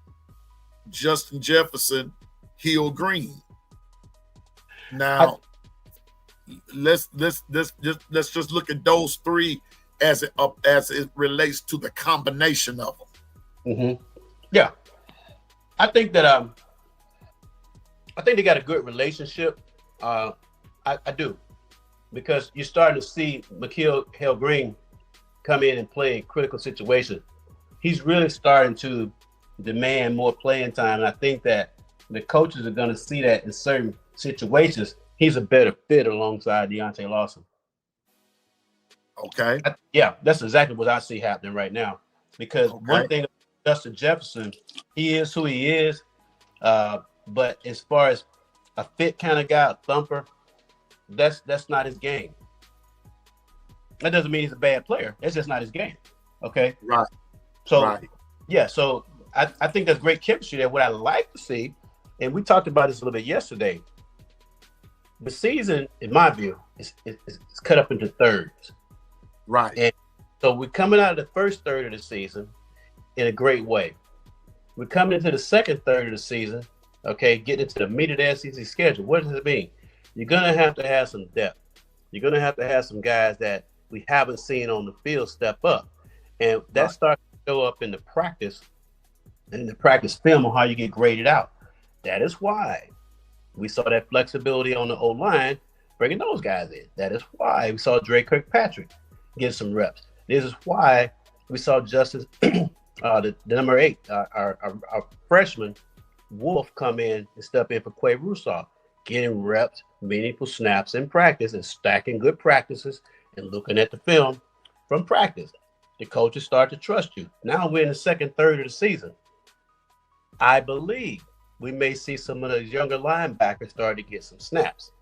[SPEAKER 3] Justin Jefferson, Hill Green. Now, let's just look at those three as it relates to the combination of them.
[SPEAKER 4] Mm-hmm. Yeah, I think that I think they got a good relationship. I do, because you're starting to see Hill Green come in and play in critical situations. He's really starting to demand more playing time, and I think that the coaches are going to see that in certain situations. He's a better fit alongside Deontay Lawson.
[SPEAKER 3] Okay.
[SPEAKER 4] That's exactly what I see happening right now. Because one thing, Justin Jefferson, he is who he is. But as far as a fit kind of guy, a thumper, that's not his game. That doesn't mean he's a bad player. That's just not his game. Okay.
[SPEAKER 3] Right.
[SPEAKER 4] So, so I think there's great chemistry there. What I like to see And we talked about this a little bit yesterday. The season, in my view, is cut up into thirds.
[SPEAKER 3] Right.
[SPEAKER 4] And so we're coming out of the first third of the season in a great way. We're coming into the second third of the season, okay, getting into the meat of the SEC schedule. What does it mean? You're going to have some depth. You're going to have some guys that we haven't seen on the field step up. And that starts to show up in the practice and in the practice film on how you get graded out. That is why we saw that flexibility on the O-line, bringing those guys in. That is why we saw Dre Kirkpatrick get some reps. This is why we saw Justice, the number 8, our freshman, Wolf, come in and step in for Quay Russaw, getting reps, meaningful snaps in practice and stacking good practices and looking at the film from practice. The coaches start to trust you. Now we're in the second third of the season. I believe we may see some of those younger linebackers start to get some snaps.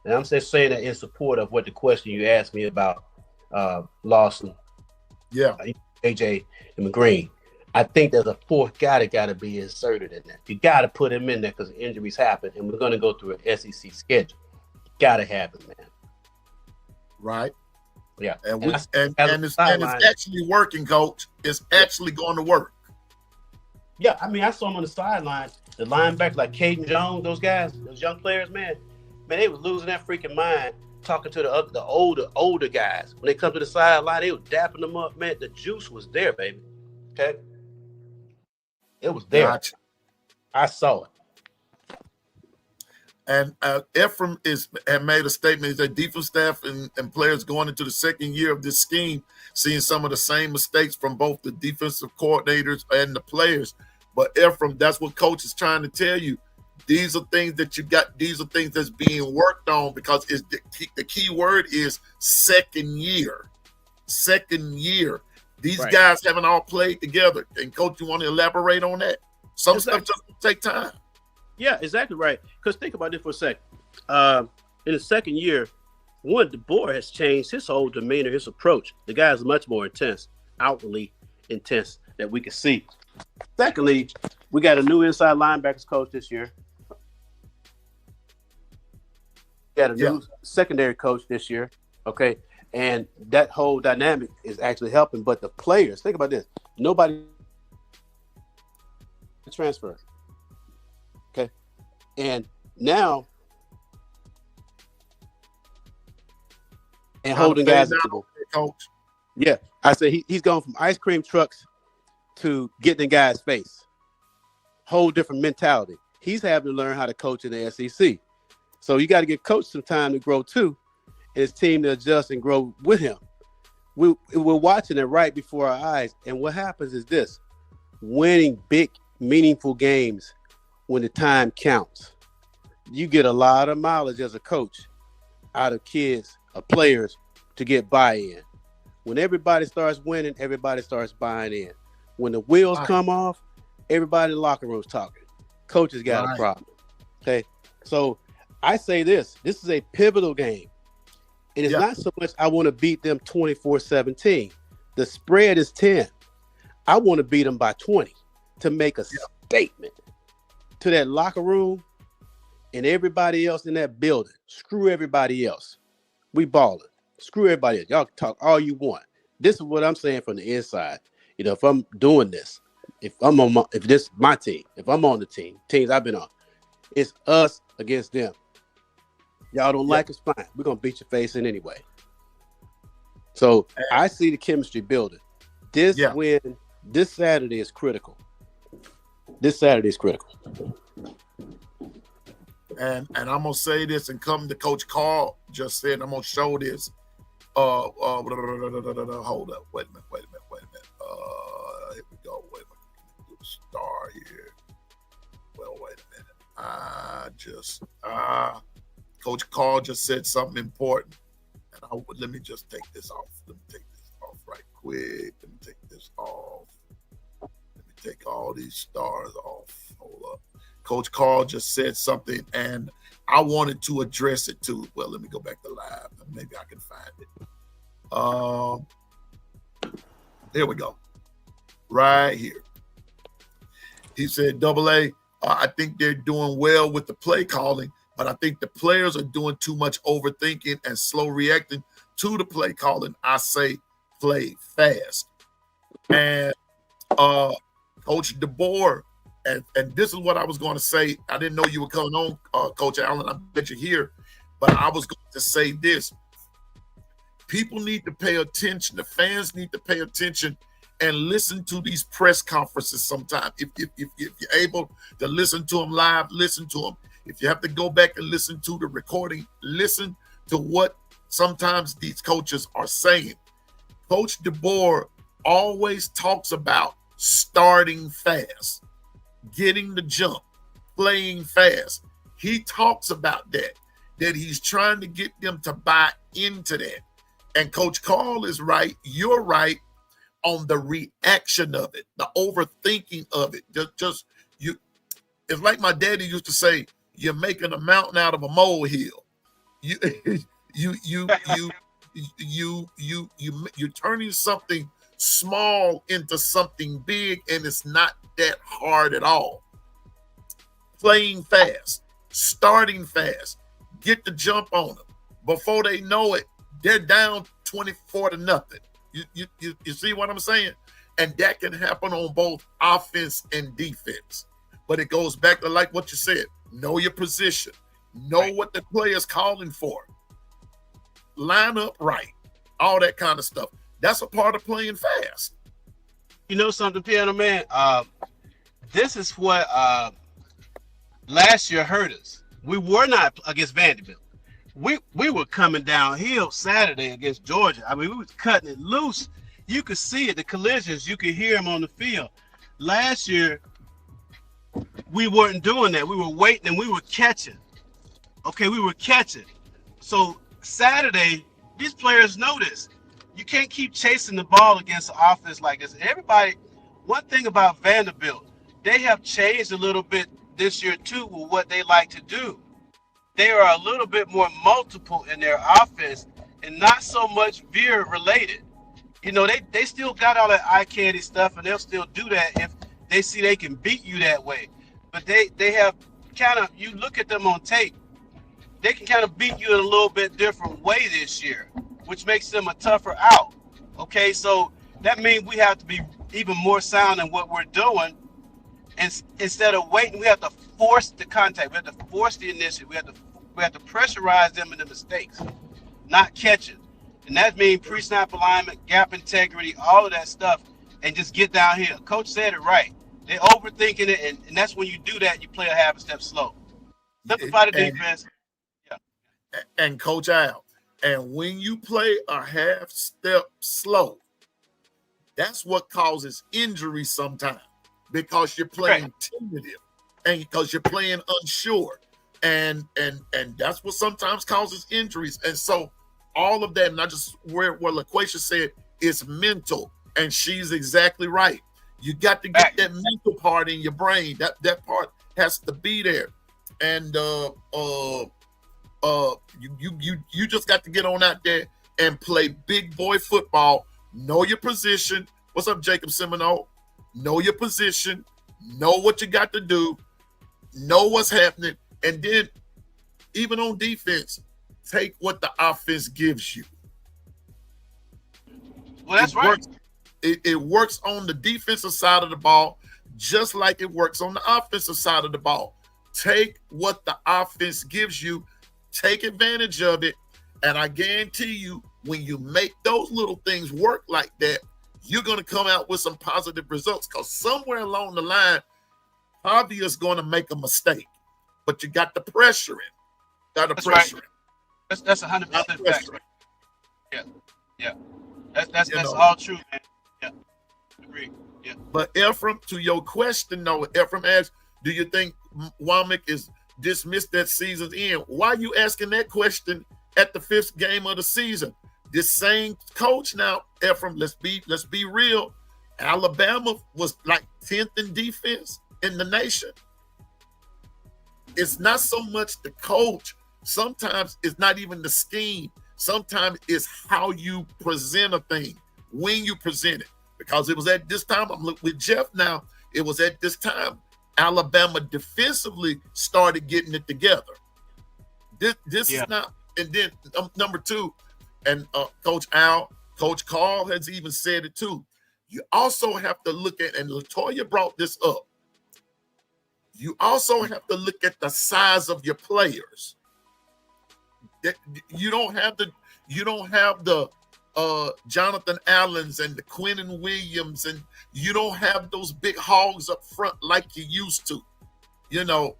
[SPEAKER 4] And I'm just saying that in support of what the question you asked me about Lawson, AJ, and McGreen. I think there's a fourth guy that got to be inserted in there. You got to put him in there because injuries happen, and we're going to go through an SEC schedule. Got to have him, man.
[SPEAKER 3] Right.
[SPEAKER 4] Yeah.
[SPEAKER 3] And it's actually working, Coach. It's actually going to work.
[SPEAKER 4] Yeah, I mean, I saw him on the sideline. The linebackers like Caden Jones, those guys, those young players, man, they was losing that freaking mind talking to the older guys. When they come to the sideline, they were dapping them up, man. The juice was there, baby. Okay? It was there. Gotcha. I saw it.
[SPEAKER 3] And Ephraim had made a statement that defense staff and players going into the second year of this scheme, seeing some of the same mistakes from both the defensive coordinators and the players. But Ephraim, that's what coach is trying to tell you. These are things that you got. These are things that's being worked on because the key word is second year. Second year. These guys haven't all played together. And Coach, you want to elaborate on that? Some stuff just take time.
[SPEAKER 4] Yeah, exactly right. Because think about it for a second. In the second year, DeBoer has changed his whole demeanor, his approach. The guy is much more intense, outwardly intense that we can see. Secondly, we got a new inside linebackers coach this year. We got a new secondary coach this year. Okay. And that whole dynamic is actually helping. But the players, think about this. Nobody transferred. Okay. And now, and holding guys accountable.
[SPEAKER 3] Coach.
[SPEAKER 4] Yeah. I said he's gone from ice cream trucks to getting in guys' face. Whole different mentality. He's having to learn how to coach in the SEC. So you got to give coach some time to grow too, and his team to adjust and grow with him. We're watching it right before our eyes. And what happens is this: winning big, meaningful games when the time counts. You get a lot of mileage as a coach out of kids, of players, to get buy-in. When everybody starts winning, everybody starts buying in. When the wheels come off, everybody in the locker room's talking. Coach has got a problem. Okay. So I say this is a pivotal game. And it's not so much I want to beat them 24-17. The spread is 10. I want to beat them by 20 to make a statement to that locker room and everybody else in that building. Screw everybody else. We balling. Screw everybody else. Y'all can talk all you want. This is what I'm saying from the inside. You know, if I'm doing this, if this is my team, if I'm on the teams I've been on, it's us against them. Y'all don't like us, fine. We're going to beat your face in anyway. So I see the chemistry building. This win, this Saturday is critical. This Saturday is critical.
[SPEAKER 3] And I'm going to say this and come to Coach Carl just said, I'm going to show this. Hold up. Wait a minute. Here we go. Wait a minute. Do the star here. Well, wait a minute. Coach Carl just said something important. And let me just take this off. Let me take this off right quick. Let me take this off. Let me take all these stars off. Hold up. Coach Carl just said something, and I wanted to address it too. Well, let me go back to live. Maybe I can find it. Here we go. Right here. He said, AA, I think they're doing well with the play calling, but I think the players are doing too much overthinking and slow reacting to the play calling. I say play fast. And Coach DeBoer, and this is what I was going to say. I didn't know you were coming on, Coach Allen. I bet you're here. But I was going to say this. People need to pay attention. The fans need to pay attention and listen to these press conferences sometime. If you're able to listen to them live, listen to them. If you have to go back and listen to the recording, listen to what sometimes these coaches are saying. Coach DeBoer always talks about starting fast, getting the jump, playing fast. He talks about that he's trying to get them to buy into that. And Coach Carl is right. You're right on the reaction of it, the overthinking of it. Just you. It's like my daddy used to say, "You're making a mountain out of a molehill." You're turning something small into something big, and it's not that hard at all. Playing fast, starting fast, get the jump on them. Before they know it, they're down 24-0. You see what I'm saying? And that can happen on both offense and defense. But it goes back to like what you said. Know your position. Know what the player's calling for. Line up right. All that kind of stuff. That's a part of playing fast.
[SPEAKER 4] You know something, Piano Man? This is what last year hurt us. We were not against Vanderbilt. We were coming downhill Saturday against Georgia. I mean, we was cutting it loose. You could see it, the collisions. You could hear them on the field. Last year, we weren't doing that. We were waiting and we were catching. Okay, we were catching. So Saturday, these players know this. You can't keep chasing the ball against an offense like this. Everybody, one thing about Vanderbilt, they have changed a little bit this year too with what they like to do. They are a little bit more multiple in their offense and not so much veer related. You know, they still got all that eye candy stuff, and they'll still do that if they see they can beat you that way. But they have kind of, you look at them on tape, they can kind of beat you in a little bit different way this year, which makes them a tougher out. Okay, so that means we have to be even more sound in what we're doing. And instead of waiting, we have to force the contact. We have to force the initiative. We have to pressurize them into mistakes, not catching. And that means pre-snap alignment, gap integrity, all of that stuff, and just get down here. Coach said it right. They're overthinking it, and that's when you do that, you play a half a step slow. Simplify the defense. Yeah.
[SPEAKER 3] And Coach Al, and when you play a half step slow, that's what causes injury sometimes. Because you're playing tentative and because you're playing unsure. And that's what sometimes causes injuries. And so all of that, and I just where LaQuasia said is mental, and she's exactly right. You got to get that mental part in your brain. That part has to be there. And you just got to get on out there and play big boy football. Know your position. What's up, Jacob Semino? Know your position, know what you got to do, know what's happening, and then even on defense, take what the offense gives you.
[SPEAKER 4] Well, that's right.
[SPEAKER 3] It works on the defensive side of the ball just like it works on the offensive side of the ball. Take what the offense gives you, take advantage of it, and I guarantee you when you make those little things work like that, you're going to come out with some positive results because somewhere along the line, Javi is going to make a mistake, but you got the pressure in.
[SPEAKER 4] That's 100% fact. Yeah. That's all true, man. Yeah, agree. Yeah.
[SPEAKER 3] But Ephraim, to your question, though, Ephraim asked, "Do you think Womack is dismissed at season's end?" Why are you asking that question at the 5th game of the season? This same coach now, Ephraim, let's be real. Alabama was like 10th in defense in the nation. It's not so much the coach. Sometimes it's not even the scheme. Sometimes it's how you present a thing, when you present it. Because it was at this time, I'm with Jeff now, it was at this time Alabama defensively started getting it together. This is not, and then number two, and Coach Carl has even said it too. You also have to look at, and LaToya brought this up, you also have to look at the size of your players. You don't have the Jonathan Allens and the Quinnen Williams, and you don't have those big hogs up front like you used to. You know,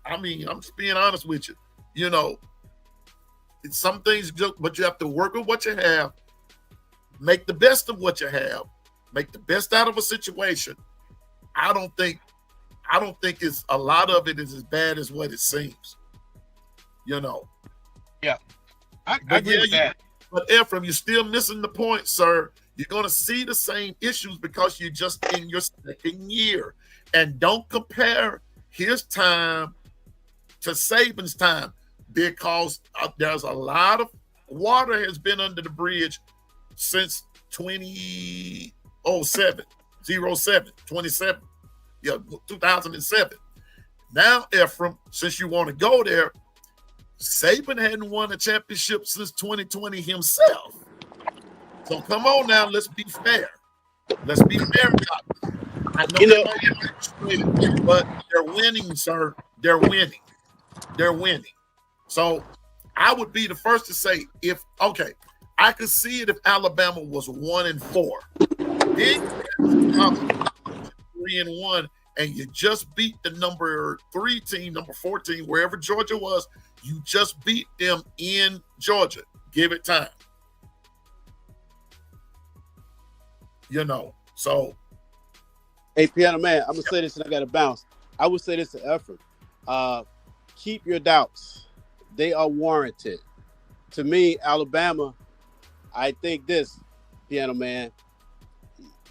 [SPEAKER 3] I mean, I'm just being honest with you. You know, it's some things, but you have to work with what you have, make the best of what you have, make the best out of a situation. I don't think it's a lot of it is as bad as what it seems. You know.
[SPEAKER 5] Yeah, I agree with that.
[SPEAKER 3] But Ephraim, you're still missing the point, sir. You're going to see the same issues because you're just in your second year. And don't compare his time to Saban's time, because there's a lot of water has been under the bridge since 2007. Yeah, 2007. Now, Ephraim, since you want to go there, Saban hadn't won a championship since 2020 himself. So come on now, let's be fair. Let's be fair. I know but they're winning, sir. They're winning. They're winning. So I would be the first to say, I could see it if Alabama was 1-4. Then 3-1, and you just beat the number 3 team, number 14, wherever Georgia was. You just beat them in Georgia. Give it time. You know, so.
[SPEAKER 4] Hey, Piano Man, I'm going to say this and I got to bounce. I would say this to Effort. Keep your doubts. They are warranted. To me, Alabama, I think this, Piano Man,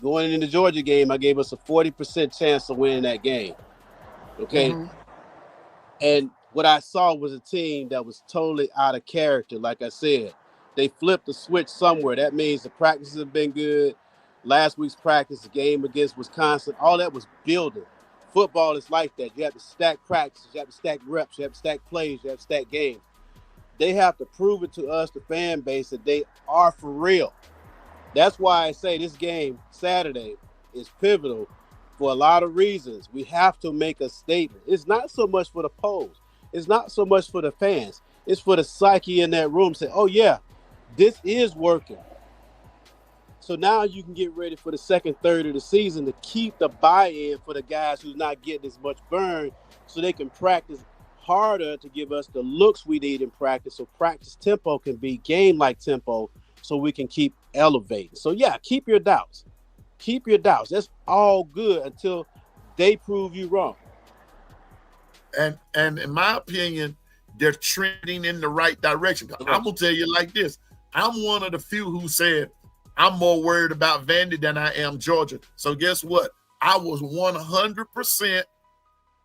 [SPEAKER 4] going into the Georgia game, I gave us a 40% chance of winning that game. Okay? Mm-hmm. And what I saw was a team that was totally out of character. Like I said, they flipped the switch somewhere. That means the practices have been good. Last week's practice, the game against Wisconsin, all that was building. Football is like that. You have to stack practices. You have to stack reps. You have to stack plays. You have to stack games. They have to prove it to us, the fan base, that they are for real. That's why I say this game Saturday is pivotal for a lot of reasons. We have to make a statement. It's not so much for the polls. It's not so much for the fans. It's for the psyche in that room. Say, oh, yeah, this is working. So now you can get ready for the second third of the season to keep the buy-in for the guys who's not getting as much burn so they can practice harder to give us the looks we need in practice, so practice tempo can be game-like tempo so we can keep elevating. So, yeah, keep your doubts. Keep your doubts. That's all good until they prove you wrong.
[SPEAKER 3] And in my opinion, they're trending in the right direction. I'm going to tell you like this. I'm one of the few who said I'm more worried about Vandy than I am Georgia. So guess what? I was 100%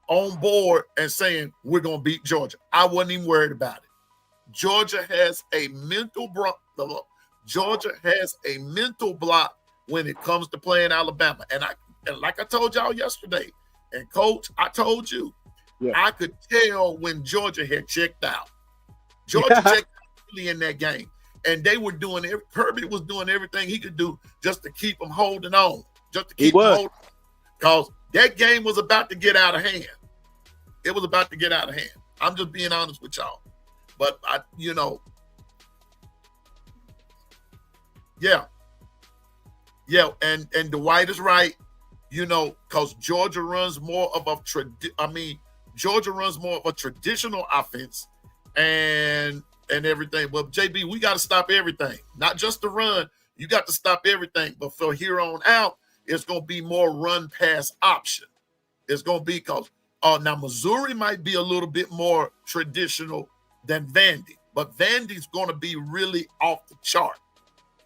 [SPEAKER 3] on board and saying we're going to beat Georgia. I wasn't even worried about it. Georgia has a mental block. Georgia has a mental block when it comes to playing Alabama. And like I told y'all yesterday, and Coach, I told you, I could tell when Georgia had checked out. Georgia checked out early in that game. And they were doing it. Kirby was doing everything he could do just to keep them holding on. Just to keep them holding on. Because that game was about to get out of hand. It was about to get out of hand. I'm just being honest with y'all. But, and Dwight is right, because Georgia runs more of a traditional offense and everything. But JB, we got to stop everything, not just the run. You got to stop everything. But from here on out, it's going to be more run pass option. It's going to be because now Missouri might be a little bit more traditional than Vandy, but Vandy's going to be really off the chart.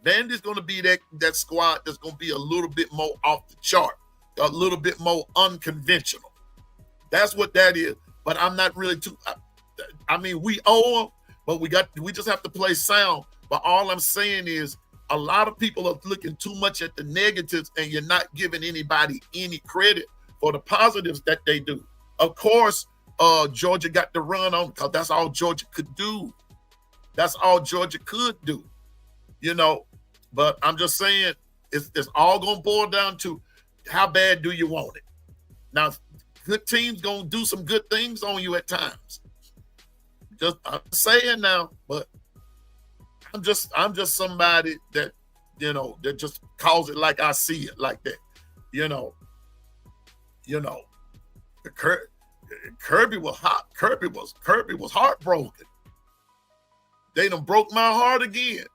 [SPEAKER 3] Vandy's going to be that squad that's going to be a little bit more off the chart, a little bit more unconventional. That's what that is. But I'm not really we owe them. But we just have to play sound. But all I'm saying is a lot of people are looking too much at the negatives, and you're not giving anybody any credit for the positives that they do. Of course, Georgia got the run on because that's all Georgia could do. That's all Georgia could do, But I'm just saying, it's all going to boil down to how bad do you want it. Now, good teams going to do some good things on you at times. I'm saying now, but I'm just somebody that, that just calls it like I see it, like that. Kirby was hot. Kirby was heartbroken. They done broke my heart again.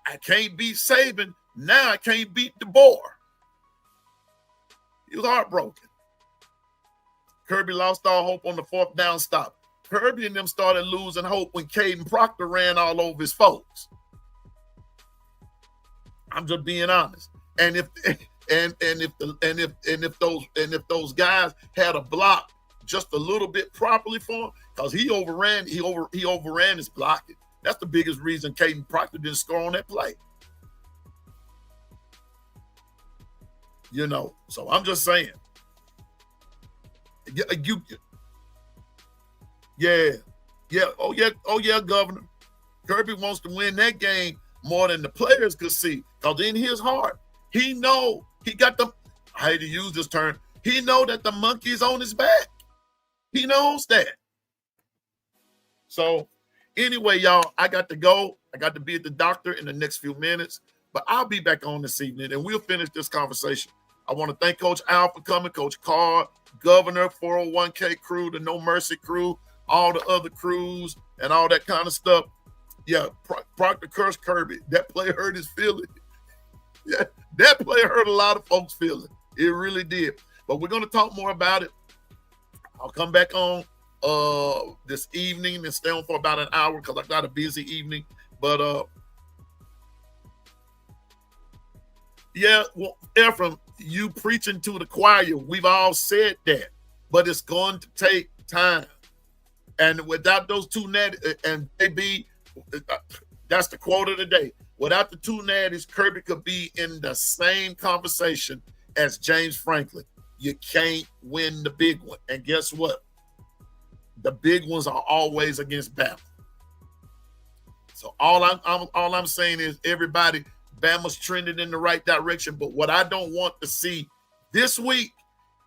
[SPEAKER 3] I can't beat Saban. Now I can't beat DeBoer. He was heartbroken. Kirby lost all hope on the 4th down stop. Kirby and them started losing hope when Caden Proctor ran all over his folks. I'm just being honest. And if those guys had a block just a little bit properly for him, because he overran his blocking. That's the biggest reason Caden Proctor didn't score on that play. So I'm just saying. Oh yeah, Governor. Kirby wants to win that game more than the players could see. Because in his heart, he know he got the, I hate to use this term, he know that the monkey's on his back. He knows that. So anyway, y'all, I got to go. I got to be at the doctor in the next few minutes. But I'll be back on this evening, and we'll finish this conversation. I want to thank Coach Al for coming, Coach Carr, Governor, 401k crew, the No Mercy crew, all the other crews, and all that kind of stuff. Yeah, Proctor cursed Kirby. That play hurt his feelings. Yeah, that play hurt a lot of folks' feelings. It really did. But we're going to talk more about it. I'll come back on this evening and stay on for about an hour because I got a busy evening. But yeah, well, Ephraim, you preaching to the choir. We've all said that, but it's going to take time. And without those two natties, and that's the quote of the day. Without the two natties, Kirby could be in the same conversation as James Franklin. You can't win the big one. And guess what? The big ones are always against Bama. So all I'm saying is, everybody, Bama's trending in the right direction. But what I don't want to see this week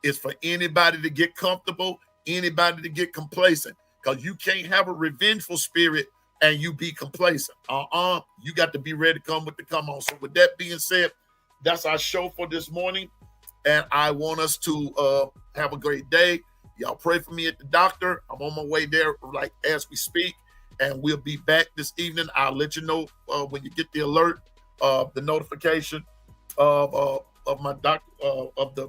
[SPEAKER 3] is for anybody to get comfortable, anybody to get complacent, because you can't have a revengeful spirit and you be complacent. You got to be ready to come with the come on. So with that being said, that's our show for this morning. And I want us to have a great day. Y'all pray for me at the doctor. I'm on my way there like as we speak. And we'll be back this evening. I'll let you know when you get the alert, the notification of my doctor, of the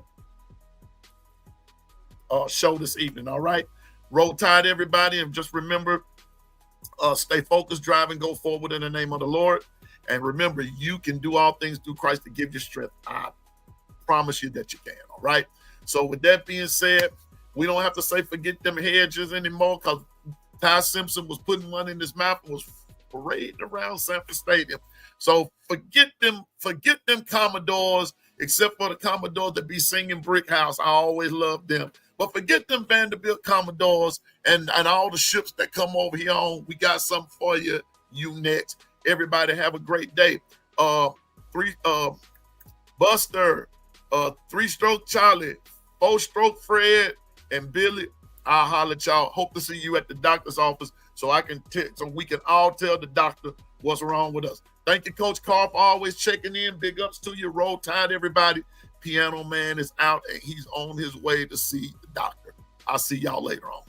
[SPEAKER 3] show this evening. All right. Roll Tide, everybody. And just remember, stay focused, drive, and go forward in the name of the Lord. And remember, you can do all things through Christ to give you strength. I promise you that you can. All right. So with that being said, we don't have to say forget them hedges anymore, because Ty Simpson was putting one in his mouth and was parading around Sanford Stadium. So forget them Commodores, except for the Commodores that be singing Brick House. I always love them. But forget them Vanderbilt Commodores and all the ships that come over here on. We got something for you next. Everybody have a great day. Buster, 3-stroke Charlie, 4-stroke Fred, and Billy. I'll holler at y'all. Hope to see you at the doctor's office so we can all tell the doctor what's wrong with us. Thank you, Coach Carr, for always checking in. Big ups to you. Roll Tide, everybody. Piano Man is out, and he's on his way to see the doctor. I'll see y'all later on.